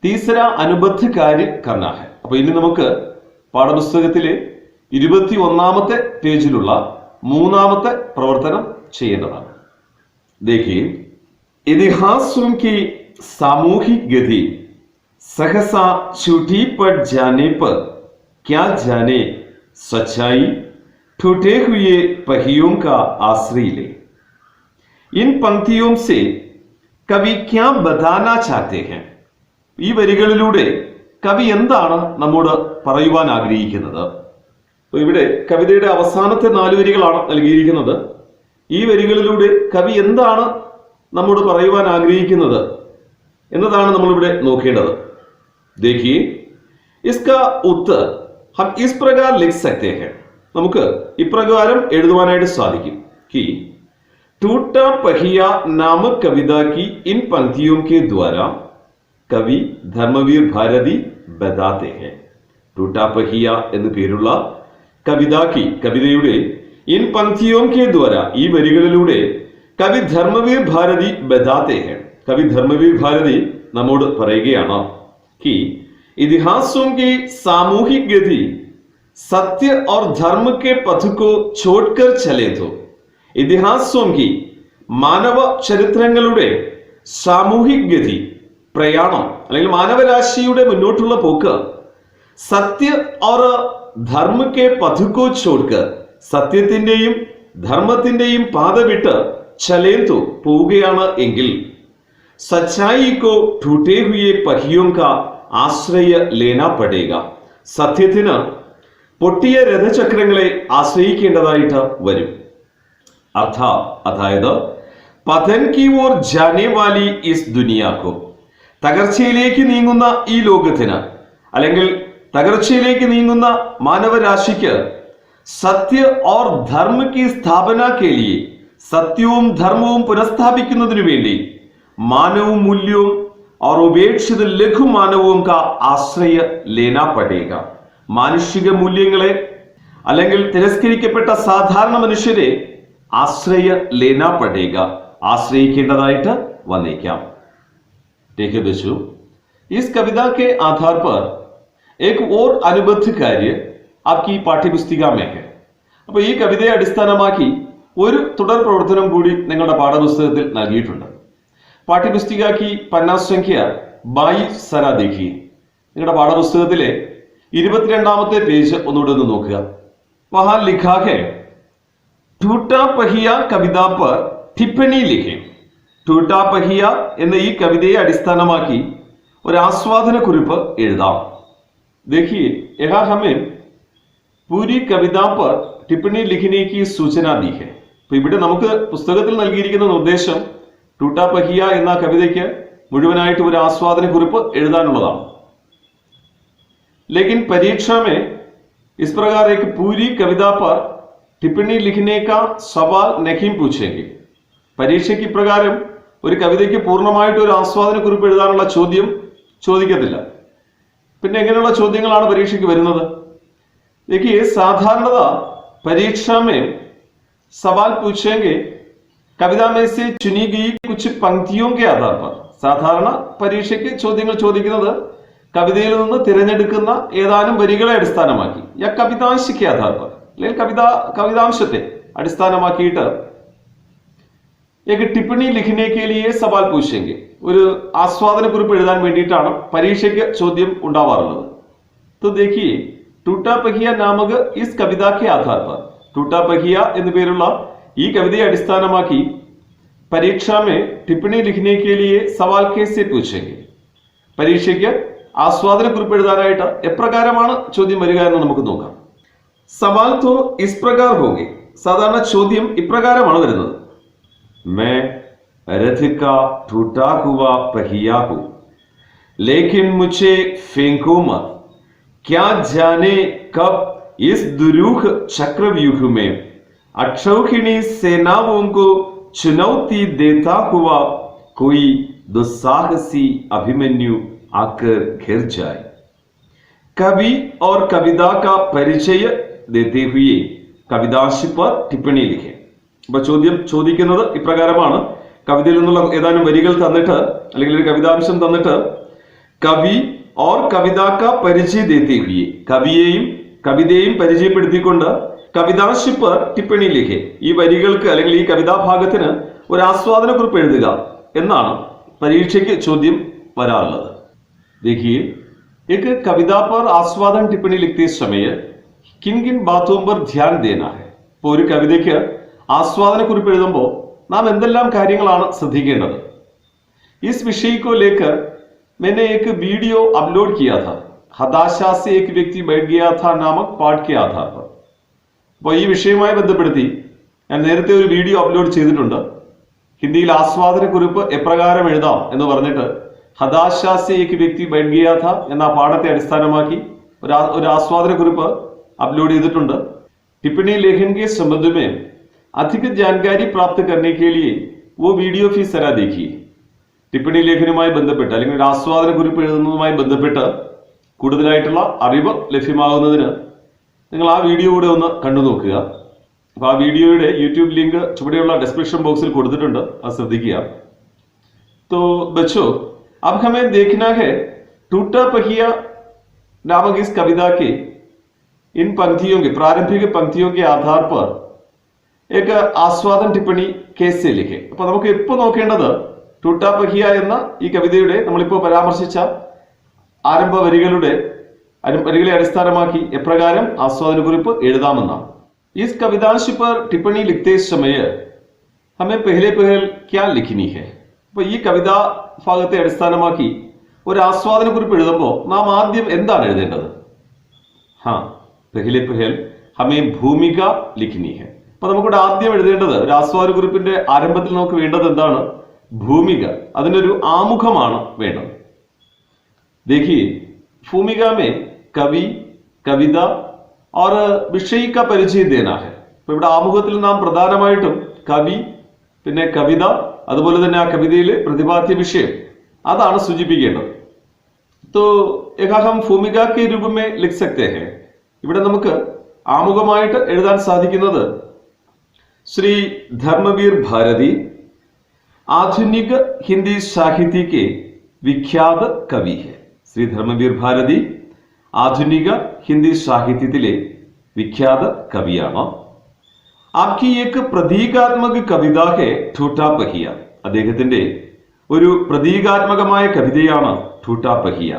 तीसरा अनुबद्ध कार्य करना है. അപ്പോൾ ഇനി നമുക്ക് പാഠപുസ്തകത്തിലെ 21ാമത്തെ പേജിലുള്ള മൂന്നാമത്തെ പ്രവർത്തനം ചെയ്യേണ്ടതാണ്. देखिए इतिहासों की सामूहिक गति सहसा छूटी पड़ जाने पर क्या जाने सच्चाई टूटे हुए पहियों का आश्रय ले. इन पंक्तियों से कवि क्या बताना चाहते हैं? ഈ വരികളിലൂടെ കവി എന്താണ് നമ്മോട് പറയുവാൻ ആഗ്രഹിക്കുന്നത്? ഇവിടെ കവിതയുടെ അവസാനത്തെ 4 വരികളാണ് നൽകിയിരിക്കുന്നത്. ഈ വരികളിലൂടെ കവി എന്താണ് നമ്മോട് പറയുവാൻ ആഗ്രഹിക്കുന്നത് എന്നതാണ് നമ്മളിവിടെ നോക്കേണ്ടത്. देखिए इसका उत्तर हम इस प्रकार लिख सकते हैं. നമുക്ക് ഇപ്രകാരം എഴുതുവാനായിട്ട് സാധിക്കും कि टूटा पहिया नामक कविता की इन पंक्तियों के द्वारा കവി ധർമ്മവീർ ഭാരതി ബതാത്തെ ഹെ. ടൂട്ടാ പഹിയ എന്ന് പേരുള്ള കവിതയുടെ ഇൻ പങ്ക്തിയോം കെ ദ്വാര ഈ വരികളിലൂടെ കവി ധർമ്മവീർ ഭാരതി ബതാത്തെ ഹെ കവി ധർമ്മവീർ ഭാരതി നമ്മോട് പറയുകയാണ് कि इतिहासों की सामूहिक गति सत्य और धर्म के पथ को छोड़कर चले तो ഇതിഹാസോം കി മാനവ ചരിത്രങ്ങളുടെ സാമൂഹിക് ഗതി പ്രയാണം അല്ലെങ്കിൽ മാനവരാശിയുടെ മുന്നോട്ടുള്ള പോക്ക് സത്യ और धर्म के पथ को छोड़कर സത്യത്തിന്റെയും ധർമ്മത്തിന്റെയും പാത വിട്ട് ചലേന്തു പോവുകയാണ് എങ്കിൽ സച്ചായി കോ ടൂട്ടേ ഹുയെ पहियों का ആശ്രയ ലേനാ പടേഗാ സത്യത്തിന് പൊട്ടിയ രഥചക്രങ്ങളെ ആശ്രയിക്കേണ്ടതായിട്ട് വരും. അതായത് പതൻ കി or Jane Valley is Duniya കോ തകർച്ചയിലേക്ക് നീങ്ങുന്ന ഈ ലോകത്തിന് അല്ലെങ്കിൽ തകർച്ചയിലേക്ക് നീങ്ങുന്ന മാനവരാശിക്ക് സത്യ और धर्म की स्थापना के लिए സത്യവും ധർമ്മവും പുനഃസ്ഥാപിക്കുന്നതിനു വേണ്ടി മാനവും മൂല്യവും और ഉപേക്ഷിത ലഘുമാനവും का ആശ്രയ ലേനാ പടേഗ മാനുഷിക മൂല്യങ്ങളെ അല്ലെങ്കിൽ തിരസ്കരിക്കപ്പെട്ട സാധാരണ മനുഷ്യരെ ആശ്രയ ലേനാ പടേഗ ആശ്രയിക്കേണ്ടതായിട്ട് വന്നേക്കാം. देखिए बच्चों इस कविता के आधार पर एक और अनुबद्ध कार्य आपकी पाठ्यपुस्तिका में है. അപ്പോൾ ഈ കവിതയെ അടിസ്ഥാനമാക്കി ഒരു തുടർ പ്രവർത്തനം കൂടി നിങ്ങളുടെ പാഠപുസ്തകത്തിൽ നൽകിയിട്ടുണ്ട്. പാഠ്യപുസ്തിക की पन्ना संख्या 22 सरा देखिए. നിങ്ങളുടെ പാഠപുസ്തകത്തിലെ 22ാമത്തെ പേജ് ഒന്നുകൂടി ഒന്ന് നോക്കുക. वहां लिखा है टूटा पहिया कविता पर टिप्पणी लिखें. टूटा पहिയ എന്ന ഈ കവിതയെ അടിസ്ഥാനമാക്കി ഒരു ആസ്വാദന കുറിപ്പ് എഴുതാം. देखिए यहाँ हमें पूरी कविता पर टिप्पणी लिखने की सूचना दी है. അപ്പൊ ഇവിടെ നമുക്ക് പുസ്തകത്തിൽ നൽകിയിരിക്കുന്ന നിർദ്ദേശം ടൂട്ടാ പഹിയ എന്ന കവിതയ്ക്ക് മുഴുവനായിട്ട് ഒരു ആസ്വാദന കുറിപ്പ് എഴുതാനുള്ളതാണ്. लेकिन परीक्षा में इस प्रकार एक पूरी कविता पर टिप्पणी लिखने का सवाल नहीं पूछेंगे. പരീക്ഷയ്ക്ക് ഇപ്രകാരം ഒരു കവിതയ്ക്ക് പൂർണ്ണമായിട്ട് ഒരു ആസ്വാദന കുറിപ്പ് എഴുതാനുള്ള ചോദ്യം ചോദിക്കത്തില്ല. പിന്നെ എങ്ങനെയുള്ള ചോദ്യങ്ങളാണ് പരീക്ഷയ്ക്ക് വരുന്നത്? देखिए साधारणतः परीक्षा में सवाल पूछेंगे कविता में से चुनी गई कुछ पंक्तियों के आधार पर. സാധാരണ പരീക്ഷയ്ക്ക് ചോദ്യങ്ങൾ ചോദിക്കുന്നത് കവിതയിൽ നിന്ന് തിരഞ്ഞെടുക്കുന്ന ഏതാനും വരികളെ അടിസ്ഥാനമാക്കി യാ കവിതാംശിക്ക് ആധാർ पर അല്ലെങ്കിൽ കവിതാംശത്തെ അടിസ്ഥാനമാക്കിയിട്ട് एक टिप्पणी लिखने के लिए सवाल पूछेंगे. ഒരു ആസ്വാദന കുറിപ്പ് എഴുതാൻ വേണ്ടിയിട്ടാണ് പരീക്ഷയ്ക്ക് ചോദ്യം ഉണ്ടാവാറുള്ളത്. तो देखिए टूटा पहिया नामक इस कविता के आधार पर टूटा पहिया എന്ന പേരുള്ള ഈ കവിതയെ അടിസ്ഥാനമാക്കി परीक्षा में टिप्पणी लिखने के लिए सवाल कैसे पूछेंगे. പരീക്ഷയ്ക്ക് ആസ്വാദന കുറിപ്പ് എഴുതാനായിട്ട് എപ്രകാരമാണ് ചോദ്യം വരിക എന്ന് നമുക്ക് നോക്കാം. സവാൽ तो इस प्रकार होंगे. സാധാരണ ചോദ്യം ഇപ്രകാരമാണ് വരുന്നത്. मैं रथ का टूटा हुआ पहिया हूं लेकिन मुझे फेंको मत. क्या जाने कब इस दुरूह चक्रव्यूह में अक्षौहिणी सेनाओं को चुनौती देता हुआ कोई दुस्साहसी अभिमन्यु आकर घिर जाए. कवि और कविता का परिचय देते हुए कवितांश पर टिप्पणी लिखे. അപ്പൊ ചോദ്യം ചോദിക്കുന്നത് ഇപ്രകാരമാണ്. കവിതയിൽ നിന്നുള്ള ഏതാനും വരികൾ തന്നിട്ട് അല്ലെങ്കിൽ ഒരു കവിതാംശം തന്നിട്ട് കവി ഓർ കവിതാക്ക പരിചയ ദേത്തെ ഹുയെ കവിയെയും കവിതയെയും പരിചയപ്പെടുത്തിക്കൊണ്ട് കവിതാംശ് पर टिप्पणी लिखे. ഈ വരികൾക്ക് അല്ലെങ്കിൽ ഈ കവിതാഭാഗത്തിന് ഒരു ആസ്വാദന കുറിപ്പ് എഴുതുക എന്നാണ് പരീക്ഷയ്ക്ക് ചോദ്യം വരാറുള്ളത്. देखिए एक कविता पर आस्वादन टिप्पणी लिखते समय किन किन बातों पर ध्यान देना है. ഇപ്പോൾ ഒരു കവിതയ്ക്ക് ആസ്വാദന കുറിപ്പ് എഴുതുമ്പോൾ നാം എന്തെല്ലാം കാര്യങ്ങളാണ് ശ്രദ്ധിക്കേണ്ടത്? इस विषय को लेकर मैंने एक वीडियो अपलोड किया था हताशा से एक व्यक्ति बैठ गया था नामक पाठ के आधार पर. അപ്പോൾ ഈ വിഷയവുമായി ബന്ധപ്പെടുത്തി ഞാൻ നേരത്തെ ഒരു വീഡിയോ അപ്ലോഡ് ചെയ്തിട്ടുണ്ട്. ഹിന്ദിയിൽ ആസ്വാദന കുറിപ്പ് എപ്രകാരം എഴുതാം എന്ന് പറഞ്ഞിട്ട് हताशा से एक व्यक्ति बैठ गया था എന്ന പാഠത്തെ അടിസ്ഥാനമാക്കി ഒരു ആസ്വാദന കുറിപ്പ് അപ്ലോഡ് ചെയ്തിട്ടുണ്ട്. टिप्पणी लेखन के संबंध में अधिक जानकारी प्राप्त करने के लिए वो वीडियो भी जरा देखिए. टिप्पणी ലേഖനവുമായി ബന്ധപ്പെട്ട് അല്ലെങ്കിൽ ആസ്വാദന കുറിപ്പ് എഴുതുന്നതുമായി ബന്ധപ്പെട്ട് കൂടുതലായിട്ടുള്ള അറിവ് ലഭ്യമാകുന്നതിന് നിങ്ങൾ ആ വീഡിയോ കൂടെ ഒന്ന് കണ്ടു നോക്കുക. അപ്പോൾ ആ വീഡിയോയുടെ യൂട്യൂബ് ലിങ്ക് ചുവടെയുള്ള ഡിസ്ക്രിപ്ഷൻ ബോക്സിൽ കൊടുത്തിട്ടുണ്ട്, അത് ശ്രദ്ധിക്കുക. तो बच्चों अब हमें देखना है टूटा पहिया नामक इस कविता के इन पंक्तियों के प्रारंभिक पंक्तियों के आधार पर एक ആസ്വാദൻ ടിപ്പണി കേസ് लिखे. അപ്പൊ നമുക്ക് ഇപ്പോൾ നോക്കേണ്ടത് ടൂട്ടാ പഹിയ എന്ന ഈ കവിതയുടെ നമ്മളിപ്പോൾ പരാമർശിച്ച ആരംഭ വരികളെ അടിസ്ഥാനമാക്കി എപ്രകാരം ആസ്വാദന കുറിപ്പ് എഴുതാമെന്നാണ്. इस कवितांश पर टिप्पणी लिखते समय हमें पहले क्या लिखनी है. അപ്പൊ ഈ കവിതാ ഭാഗത്തെ അടിസ്ഥാനമാക്കി ഒരു ആസ്വാദന കുറിപ്പ് എഴുതുമ്പോൾ നാം ആദ്യം എന്താണ് എഴുതേണ്ടത്? पहले हमें भूमिका लिखनी है. അപ്പൊ നമുക്കിവിടെ ആദ്യം എഴുതേണ്ടത് ഒരു ആസ്വാദന കുറിപ്പിന്റെ ആരംഭത്തിൽ നമുക്ക് വേണ്ടത് എന്താണ്? ഭൂമിക. അതിനൊരു ആമുഖമാണ് വേണ്ടത്. देखिए भूमिका में कवि कविता और विषय का परिचय देना है. അപ്പൊ ഇവിടെ ആമുഖത്തിൽ നാം പ്രധാനമായിട്ടും കവി പിന്നെ കവിത അതുപോലെ തന്നെ ആ കവിതയിലെ പ്രതിപാദ്യ വിഷയം അതാണ് സൂചിപ്പിക്കേണ്ടത്. तो एक हम भूमिका के रूप में लिख सकते हैं. ഇവിടെ നമുക്ക് ആമുഖമായിട്ട് എഴുതാൻ സാധിക്കുന്നത് श्री धर्मवीर भारती आधुनिक हिंदी साहित्य के विख्यात कवि है. श्री धर्मवीर भारती ആധുനിക ഹിന്ദി സാഹിത്യത്തിലെ വിഖ്യാത കവിയാണ്. आपकी एक प्रतीकात्मक कविता है ठूठा पहिया. അദ്ദേഹത്തിന്റെ ഒരു പ്രതീകാത്മകമായ കവിതയാണ് ठूठा पहिया.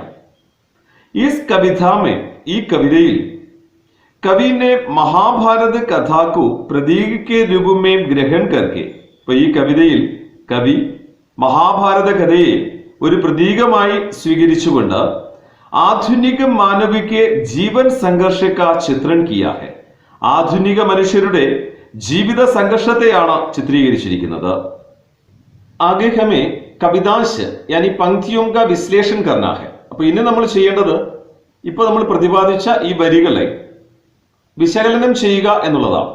इस कविता में ഈ കവിതയിൽ कवि ने महाभारत कथा को प्रतीक के रूप में ग्रहण करके तो ഈ കവിതയിൽ കവി മഹാഭാരത കഥയെ ഒരു പ്രതീകമായി സ്വീകരിച്ചുകൊണ്ട് ആധുനിക മാനവിക ജീവൻ സംഘർഷ का चित्रण किया है. ആധുനിക മനുഷ്യരുടെ ജീവിത സംഘർഷത്തെയാണ് ചിത്രീകരിച്ചിരിക്കുന്നത്. ആകെ ഹമേ കവിതാംശ് യാനി പങ്ക്തിയോം കാ വിശ്ലേഷൺ കർനാ ഹെ. അപ്പൊ ഇനി നമ്മൾ ചെയ്യേണ്ടത് ഇപ്പൊ നമ്മൾ പ്രതിപാദിച്ച ഈ വരികളെ വിശകലനം ചെയ്യുക എന്നുള്ളതാണ്.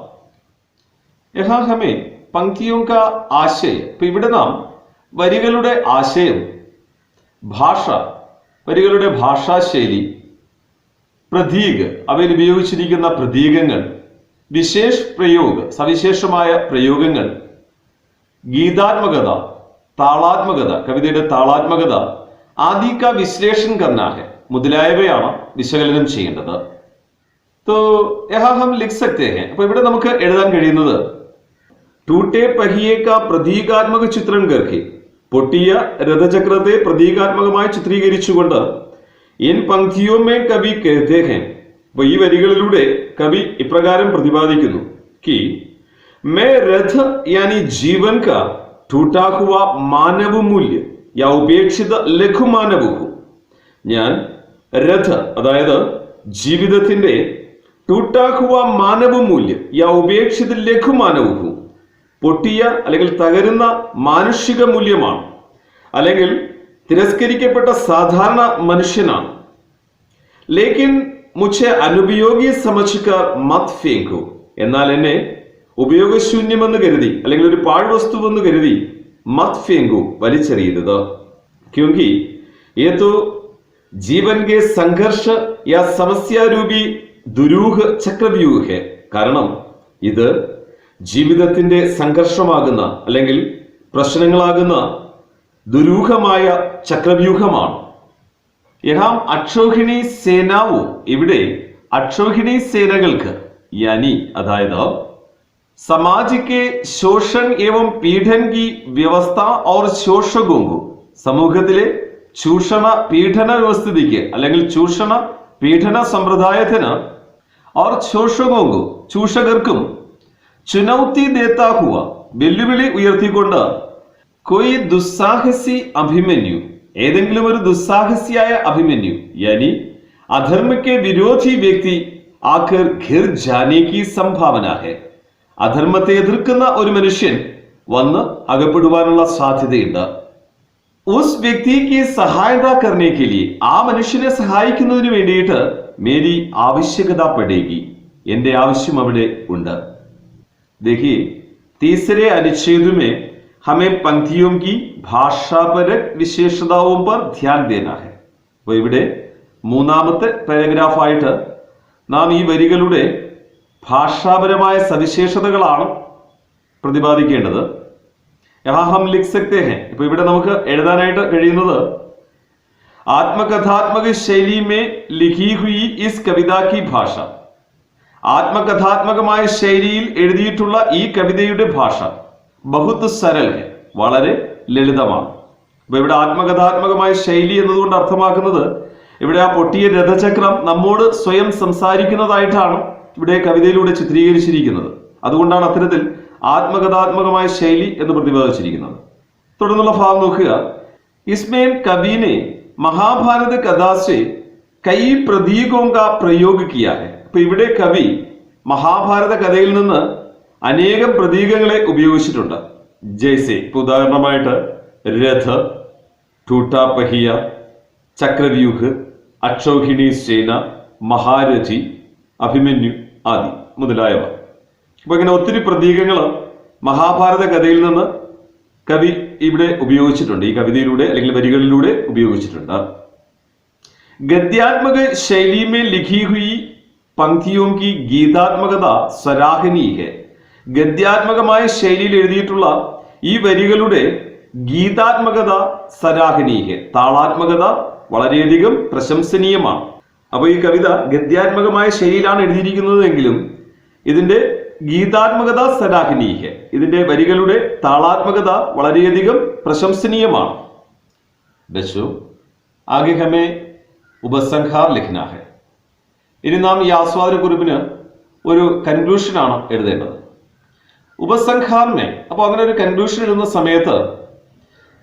യഹാ ഹമേ പങ്ക്തിയോം കാ ആശയ. അപ്പൊ ഇവിടെ നാം വരികളുടെ ആശയം, ഭാഷ, വരികളുടെ ഭാഷാശൈലി, പ്രതീക്, അവയിൽ ഉപയോഗിച്ചിരിക്കുന്ന പ്രതീകങ്ങൾ, വിശേഷ് പ്രയോഗ്, സവിശേഷമായ പ്രയോഗങ്ങൾ, ഗീതാത്മകത, താളാത്മകത, കവിതയുടെ താളാത്മകത, ആദി കാ വിശ്ലേഷൺ കർനാ ഹെ, മുതലായവയാണ് വിശകലനം ചെയ്യേണ്ടത്. तो यहाँ हम लिख सकते हैं. അപ്പൊ ഇവിടെ നമുക്ക് എഴുതാൻ കഴിയുന്നത് ടൂട്ടെ पहिए का പ്രതീകാത്മക ചിത്രം करके, പൊട്ടിയ രഥചക്രത്തെ പ്രതീകാത്മകമായി ചിത്രീകരിച്ചുകൊണ്ട് इन पंक्तियों में कवि कहते हैं. അപ്പൊ ഈ വരികളിലൂടെ കവി ഇപ്രകാരം പ്രതിപാദിക്കുന്നു कि मैं रथ यानी जीवन का टूटा हुआ मानव मूल्य या ഉപേക്ഷിത ലഘുമാനവ हूं. ഞാൻ രഥ, അതായത് ജീവിതത്തിന്റെ ടൂട്ടാ ഹുവ മാനവ മൂല്യം യാ ഉപേക്ഷിത ലഘുമാനവ ഹൂം, പൊട്ടിയ അല്ലെങ്കിൽ തകരുന്ന മാനുഷിക മൂല്യമാണ്, അല്ലെങ്കിൽ തിരസ്കരിക്കപ്പെട്ട സാധാരണ മനുഷ്യനാണ്. ലേക്കിൻ മുझे അനുപയോഗി സമജ്കർ മത് ഫേങ്കോ, എന്നാൽ എന്നെ ഉപയോഗശൂന്യമെന്ന് കരുതി അല്ലെങ്കിൽ ഒരു പാഴ്വസ്തുവെന്ന് കരുതി മത് ഫേങ്കോ, വലിച്ചെറിയരുത്. ക്യോങ്കി ये तो जीवन के संघर्ष या സമസ്യാരൂപി ദുരൂഹ് ചക്രവ്യൂഹ. കാരണം ഇത് ജീവിതത്തിന്റെ സംഘർഷമാകുന്ന അല്ലെങ്കിൽ പ്രശ്നങ്ങളാകുന്ന ദുരൂഹമായ ചക്രവ്യൂഹമാണ്. യഹാം അക്ഷോഹിണി സേനാവും, ഇവിടെ അക്ഷോഹിണി സേനകൾക്ക് യാനി അതായത് സമാജ് കെ ശോഷൺ ഏവം പീഡൻ കി വ്യവസ്ഥ और ശോഷകോं को, സമൂഹത്തിലെ ചൂഷണ പീഡന വ്യവസ്ഥിതിക്ക് അല്ലെങ്കിൽ ചൂഷണ പീഡന സമ്പ്രദായത്തിന് और ശോഷകോं को, ചൂഷകർക്കും ചുനൗത്തി ദേത്താ ഹുവ, വെല്ലുവിളി ഉയർത്തിക്കൊണ്ട് कोई ദുസ്സാഹസി അഭിമന്യു, ഏതെങ്കിലും ഒരു ദുസ്സാഹസിയായ അഭിമന്യു യാനി അധർമ്മക്കെ വിരോധി വ്യക്തി ആക്കർ ഘിർ ജാനെ കി സംഭാവന ഹെ, അധർമ്മത്തെ എതിർക്കുന്ന ഒരു മനുഷ്യൻ വന്ന് അകപ്പെടുവാനുള്ള സാധ്യതയുണ്ട്. ഉസ് വ്യക്തിക്ക് സഹായത करने के लिए, ആ മനുഷ്യനെ സഹായിക്കുന്നതിന് വേണ്ടിയിട്ട് മേരി ആവശ്യകത പടേഗി, എന്റെ ആവശ്യം അവിടെ ഉണ്ട്. देखिए तीसरे अनुच्छेद में हमें पंक्तियों की भाषापरक विशेषताओं पर ध्यान देना है. അപ്പോൾ ഇവിടെ മൂന്നാമത്തെ പാരഗ്രാഫായിട്ട് നാം ഈ വരികളുടെ ഭാഷാപരമായ സവിശേഷതകളാണ് പ്രതിപാദിക്കേണ്ടത്. यहाँ हम लिख सकते हैं. ഇപ്പോൾ ഇവിടെ നമുക്ക് എഴുതാനായിട്ട് കഴിയുന്നത് ആത്മകഥാത്മക ശൈലി में लिखी हुई इस कविता की भाषा, ആത്മകഥാത്മകമായ ശൈലിയിൽ എഴുതിയിട്ടുള്ള ഈ കവിതയുടെ ഭാഷ ബഹുത് സരൽ ഹെ, വളരെ ലളിതമാണ്. അപ്പൊ ഇവിടെ ആത്മകഥാത്മകമായ ശൈലി എന്നതുകൊണ്ട് അർത്ഥമാക്കുന്നത് ഇവിടെ ആ പൊട്ടിയ രഥചക്രം നമ്മോട് സ്വയം സംസാരിക്കുന്നതായിട്ടാണ് ഇവിടെ കവിതയിലൂടെ ചിത്രീകരിച്ചിരിക്കുന്നത്. അതുകൊണ്ടാണ് അത്തരത്തിൽ ആത്മകഥാത്മകമായ ശൈലി എന്ന് പ്രതിപാദിച്ചിരിക്കുന്നത്. തുടർന്നുള്ള ഭാഗം നോക്കുക. ഇസ്മേം കബീനെ മഹാഭാരത കഥാസെ കൈ പ്രതീകോं का प्रयोग किया है. അപ്പൊ ഇവിടെ കവി മഹാഭാരത കഥയിൽ നിന്ന് അനേകം പ്രതീകങ്ങളെ ഉപയോഗിച്ചിട്ടുണ്ട്. ജയ്സെ, ഉദാഹരണമായിട്ട് രഥ, ടൂട്ടാ പഹിയ, ചക്രവ്യൂഹ്, അക്ഷൗഹിണി സേന, മഹാരഥി, അഭിമന്യു ആദി മുതലായവ. അപ്പൊ ഇങ്ങനെ ഒത്തിരി പ്രതീകങ്ങൾ മഹാഭാരത കഥയിൽ നിന്ന് കവി ഇവിടെ ഉപയോഗിച്ചിട്ടുണ്ട്, ഈ കവിതയിലൂടെ അല്ലെങ്കിൽ വരികളിലൂടെ ഉപയോഗിച്ചിട്ടുണ്ട്. ഗദ്യാത്മക ശൈലി में लिखी हुई पंक्तियों की ഗീതാത്മകത സരാഹനീയ ഹെ. ഗദ്യാത്മകമായ ശൈലിയിൽ എഴുതിയിട്ടുള്ള ഈ വരികളുടെ ഗീതാത്മകത സരാഹനീയ ഹെ, താളാത്മകത വളരെയധികം പ്രശംസനീയമാണ്. അപ്പോൾ ഈ കവിത ഗദ്യാത്മകമായ ശൈലിയിലാണ് എഴുതിയിരിക്കുന്നത് എങ്കിലും ഇതിന്റെ ഗീതാത്മകത സരാഹനീയ ഹെ, ഇതിന്റെ വരികളുടെ താളാത്മകത വളരെയധികം പ്രശംസനീയമാണ്. ബച്ചോ ആകെ ഹമേ ഉപസംഹാർ ലിഖ്നാ ഹെ. ഇനി നാം ഈ ആസ്വാദന കുറിപ്പിന് ഒരു കൺക്ലൂഷനാണ് എഴുതേണ്ടത്. ഉപസംഹാറിനെ, അപ്പോൾ അങ്ങനെ ഒരു കൺക്ലൂഷൻ എഴുതുന്ന സമയത്ത്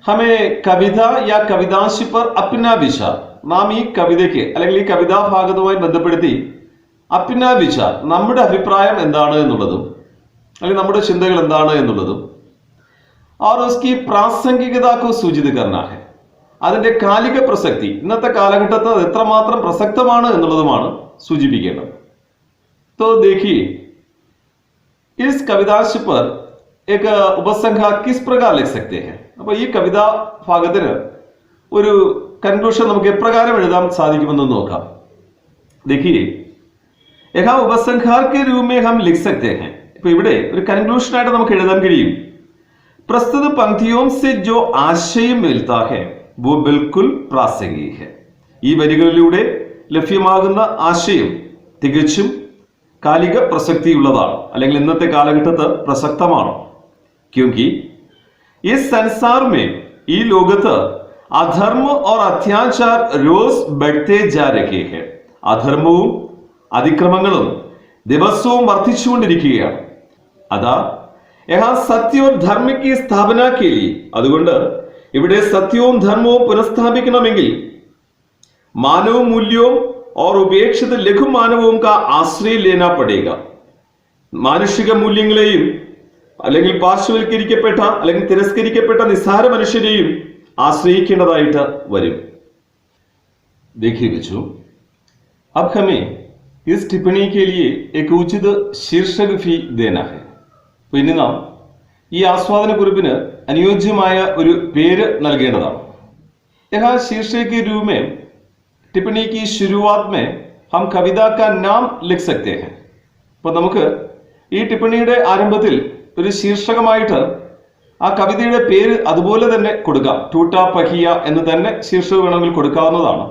ഹമേ കവിത യാ കവിതാംശ് പർ അപ്നാ വിചാർ, നാം ഈ കവിതയ്ക്ക് അല്ലെങ്കിൽ ഈ കവിതാഭാഗത്തുമായി ബന്ധപ്പെടുത്തി അപ്നാ വിചാർ, നമ്മുടെ അഭിപ്രായം എന്താണ് എന്നുള്ളതും അല്ലെങ്കിൽ നമ്മുടെ ചിന്തകൾ എന്താണ് എന്നുള്ളതും और उसकी प्रासंगिकता को सूचित करना है. അതിന്റെ കാലിക പ്രസക്തി ഇന്നത്തെ കാലഘട്ടത്തിൽ അത് എത്രമാത്രം പ്രസക്തമാണ് എന്നുള്ളതുമാണ് സൂചിപ്പിക്കേണ്ടത്. तो देखिए इस कवितांश पर एक उपसंहार किस प्रकार लिख सकते हैं. അപ്പോൾ ഈ കവിതാ ഭാഗത്തിന് ഒരു കൺക്ലൂഷൻ നമുക്ക് എപ്രകാരം എഴുതാൻ സാധിക്കുമെന്ന് നോക്കാം. देखिए यहाँ उपसंहार के रूप में हम लिख सकते हैं. ഇപ്പോൾ ഇവിടെ ഒരു കൺക്ലൂഷൻ ആയിട്ട് നമുക്ക് എഴുതാൻ കഴിയും. प्रस्तुत पंक्तियों से जो आशय मिलता है वो बिल्कुल प्रासंगिक है. ഈ വരികളിലൂടെ ലഭ്യമാകുന്ന ആശയം തികച്ചും കാലിക പ്രസക്തിയുള്ളതാണ്, അല്ലെങ്കിൽ ഇന്നത്തെ കാലഘട്ടത്തിൽ പ്രസക്തമാണ്. क्योंकि इस संसार में ഈ ലോകത്ത് അധർമ്മ और अत्याचार रोज बढ़ते जा रहे हैं. അധർമ്മവും അതിക്രമങ്ങളും ദിവസവും വർദ്ധിച്ചുകൊണ്ടിരിക്കുകയാണ്. അതാ यहाँ सत्य और धर्म की स्थापना के लिए അതുകൊണ്ട് ഇവിടെ സത്യവും ധർമ്മവും പുനഃസ്ഥാപിക്കണമെങ്കിൽ मानव मूल्यों और उपेक्षित लघु मानवों का आश्रय लेना पड़ेगा. മാനുഷിക മൂല്യങ്ങളെയും അല്ലെങ്കിൽ പാർശ്വവൽക്കരിക്കപ്പെട്ട അല്ലെങ്കിൽ തിരസ്കരിക്കപ്പെട്ട നിസ്സാര മനുഷ്യരെയും ആശ്രയിക്കേണ്ടതായിട്ട് വരും. देखिए बच्चों, अब हमें इस टिप्पणी के लिए एक उचित शीर्षक भी देना है. ഇനി നാം ഈ ആസ്വാദന കുറിപ്പിന് അനുയോജ്യമായ ഒരു പേര് നൽകേണ്ടതാണ്. यहाँ शीर्षक के रूप में टिप्पणी की शुरुआत में हम कविता का नाम लिख सकते हैं. അപ്പോൾ നമുക്ക് ഈ ടിപ്പണിയുടെ ആരംഭത്തിൽ ഒരു ശീർഷകമായിട്ട് ആ കവിതയുടെ പേര് അതുപോലെ തന്നെ കൊടുക്കാം. ടൂട്ടാ പഹിയ എന്ന് തന്നെ ശീർഷകം വേണമെങ്കിൽ കൊടുക്കാവുന്നതാണ്.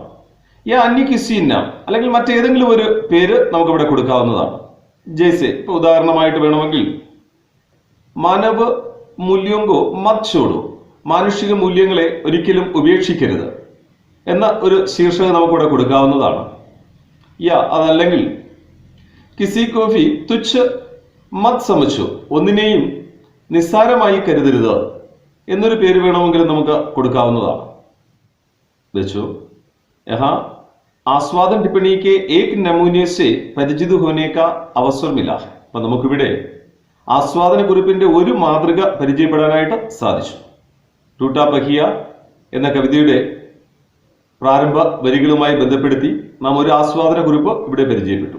യാ അന്യ കിസി നാം അല്ലെങ്കിൽ മറ്റേതെങ്കിലും ഒരു പേര് നമുക്കിവിടെ കൊടുക്കാവുന്നതാണ്. ജയ്സെ ഇപ്പൊ ഉദാഹരണമായിട്ട് വേണമെങ്കിൽ മാനവ മൂല്യങ്കോ മത് ചോടോ, മാനുഷിക മൂല്യങ്ങളെ ഒരിക്കലും ഉപേക്ഷിക്കരുത് എന്ന ഒരു ശീർഷകം നമുക്കിവിടെ കൊടുക്കാവുന്നതാണ്. യാ അതല്ലെങ്കിൽ കിസി കോഫി തുച്ഛ മത് സമച്ചോ, ഒന്നിനെയും നിസ്സാരമായി കരുതരുത് എന്നൊരു പേര് വേണമെങ്കിലും നമുക്ക് കൊടുക്കാവുന്നതാണ്. देखो यहाँ आस्वादन टिप्पणी के एक नमूने से परिचित होने का अवसर मिला है. അപ്പൊ നമുക്കിവിടെ ആസ്വാദന കുറിപ്പിന്റെ ഒരു മാതൃക പരിചയപ്പെടാനായിട്ട് സാധിച്ചു. ടൂട്ടാ പഹിയ എന്ന കവിതയുടെ പ്രാരംഭ വരികളുമായി ബന്ധപ്പെടുത്തി നാം ഒരു ആസ്വാദന കുറിപ്പ് ഇവിടെ പരിചയപ്പെട്ടു.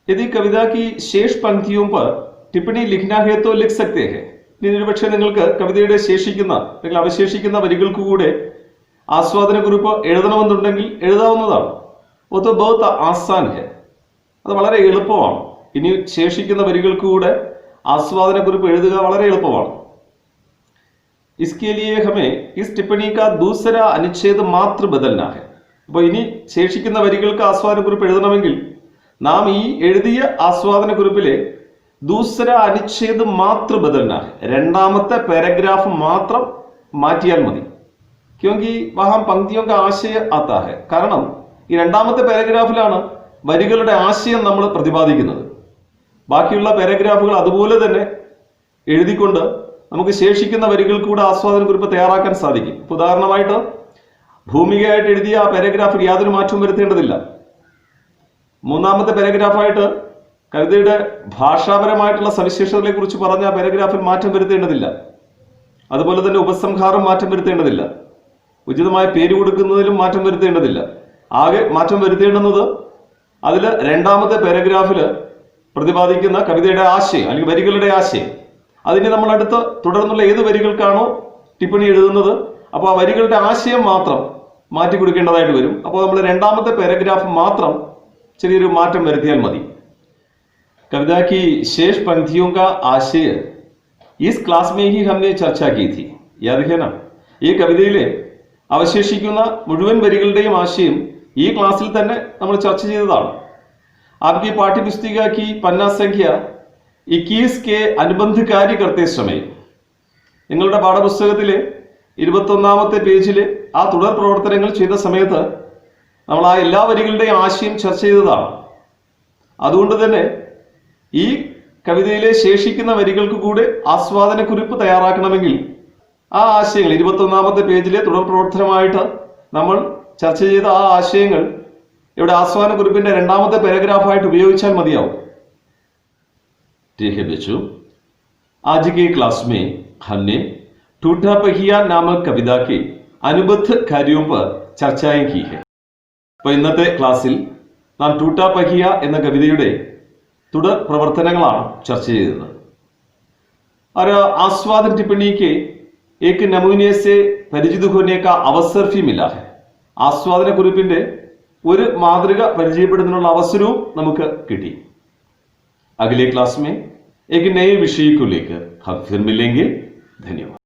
यदि कविता की शेष पंक्तियों पर टिप्पणी लिखना है तो लिख सकते हैं. ഇനി ഒരുപക്ഷെ നിങ്ങൾക്ക് കവിതയുടെ ശേഷിക്കുന്ന അല്ലെങ്കിൽ അവശേഷിക്കുന്ന വരികൾക്ക് കൂടെ ആസ്വാദന കുറിപ്പ് എഴുതണമെന്നുണ്ടെങ്കിൽ എഴുതാവുന്നതാണ്. वो तो बहुत आसान है. അത് വളരെ എളുപ്പമാണ്. ഇനി ശേഷിക്കുന്ന വരികൾക്ക് കൂടെ ആസ്വാദന കുറിപ്പ് എഴുതുക വളരെ എളുപ്പമാണ്. इसके लिए हमें इस टिप्पणी का दूसरा अनुच्छेद मात्र बदलना है. അപ്പോൾ ഇനി ശേഷിക്കുന്ന വരികൾക്ക് ആസ്വാദന കുറിപ്പ് എഴുതണമെങ്കിൽ നാം ഈ എഴുതിയ ആസ്വാദന കുറിപ്പിലെ ദൂസര അനുച്ഛേദ് മാത്ര ബദൽനാ ഹൈ, രണ്ടാമത്തെ പാരഗ്രാഫ് മാത്രം മാറ്റിയാൽ മതി. ക്യോങ്കി വഹാം പങ്ക്തിയോ കാ ആശയ ആത്താ ഹൈ, കാരണം ഈ രണ്ടാമത്തെ പാരഗ്രാഫിലാണ് വരികളുടെ ആശയം നമ്മൾ പ്രതിപാദിക്കുന്നത്. ബാക്കിയുള്ള പാരഗ്രാഫുകൾ അതുപോലെ തന്നെ എഴുതിക്കൊണ്ട് നമുക്ക് ശേഷിക്കുന്ന വരികൾക്ക് കൂടെ ആസ്വാദന കുറിപ്പ് തയ്യാറാക്കാൻ സാധിക്കും. ഉദാഹരണമായിട്ട് ഭൂമികയായിട്ട് എഴുതിയ ആ പാരഗ്രാഫിൽ യാതൊരു മാറ്റവും വരുത്തേണ്ടതില്ല. മൂന്നാമത്തെ പാരഗ്രാഫായിട്ട് കവിതയുടെ ഭാഷാപരമായിട്ടുള്ള സവിശേഷതകളെ കുറിച്ച് പറഞ്ഞ ആ പാരഗ്രാഫിൽ മാറ്റം വരുത്തേണ്ടതില്ല. അതുപോലെ തന്നെ ഉപസംഹാരം മാറ്റം വരുത്തേണ്ടതില്ല. ഉചിതമായ പേര് കൊടുക്കുന്നതിലും മാറ്റം വരുത്തേണ്ടതില്ല. ആകെ മാറ്റം വരുത്തേണ്ടുന്നത് അതിൽ രണ്ടാമത്തെ പാരഗ്രാഫിൽ പ്രതിപാദിക്കുന്ന കവിതയുടെ ആശയം അല്ലെങ്കിൽ വരികളുടെ ആശയം, അതിന് നമ്മൾ അടുത്ത് തുടർന്നുള്ള ഏത് വരികൾക്കാണോ ടിപ്പണി എഴുതുന്നത് അപ്പോൾ ആ വരികളുടെ ആശയം മാത്രം മാറ്റി കൊടുക്കേണ്ടതായിട്ട് വരും. അപ്പോൾ നമ്മൾ രണ്ടാമത്തെ പാരഗ്രാഫ് മാത്രം ചെറിയൊരു മാറ്റം വരുത്തിയാൽ മതി. कविता की शेष पंक्तियों का आशय इस क्लास में ही हमने चर्चा की थी, याद है ना? ഈ കവിതയിലെ അവശേഷിക്കുന്ന മുഴുവൻ വരികളുടെയും ആശയം ഈ ക്ലാസ്സിൽ തന്നെ നമ്മൾ ചർച്ച ചെയ്തതാണ്. आपकी पाठ्यपुस्तिका की पन्ना संख्या 21 के अनुबंध कार्य करते समय, നിങ്ങളുടെ പാഠപുസ്തകത്തിലെ 21ാമത്തെ പേജിൽ ആ തുടർ പ്രവർത്തനങ്ങൾ ചെയ്ത സമയത്ത് നമ്മൾ ആ എല്ലാ വരികളുടെയും ആശയം ചർച്ച ചെയ്തതാണ്. അതുകൊണ്ട് തന്നെ ഈ കവിതയിലെ ശേഷിക്കുന്ന വരികൾക്ക് കൂടെ ആസ്വാദന കുറിപ്പ് തയ്യാറാക്കണമെങ്കിൽ ആ ആശയങ്ങൾ 21ാമത്തെ പേജിലെ തുടർ പ്രവർത്തനമായിട്ട് നമ്മൾ ചർച്ച ചെയ്ത ആ ആശയങ്ങൾ ഇവിടെ ആസ്വാദന കുറിപ്പിന്റെ രണ്ടാമത്തെ പാരഗ്രാഫായിട്ട് ഉപയോഗിച്ചാൽ മതിയാവും. ठीक है बच्चों, आज के क्लास में हमने टूटा पहिया नामक कविता के അനുബന്ധ കാര്യവും पर ചർച്ചയും की है. അപ്പോൾ ഇന്നത്തെ ക്ലാസ്സിൽ നാം ടൂട്ടാ പഹിയ എന്ന കവിതയുടെ തുടർ പ്രവർത്തനങ്ങളാണ് ചർച്ച ചെയ്തത്. और आस्वादन टिप्पणी के एक नमूने से परिचित होने का अवसर भी मिला है. ആസ്വാദന കുറിപ്പിന്റെ ഒരു മാതൃക പരിചയപ്പെടുന്നതിനുള്ള അവസരവും നമുക്ക് കിട്ടി. अगले क्लास में एक नए विषय को लेकर हम फिर मिलेंगे. धन्यवाद.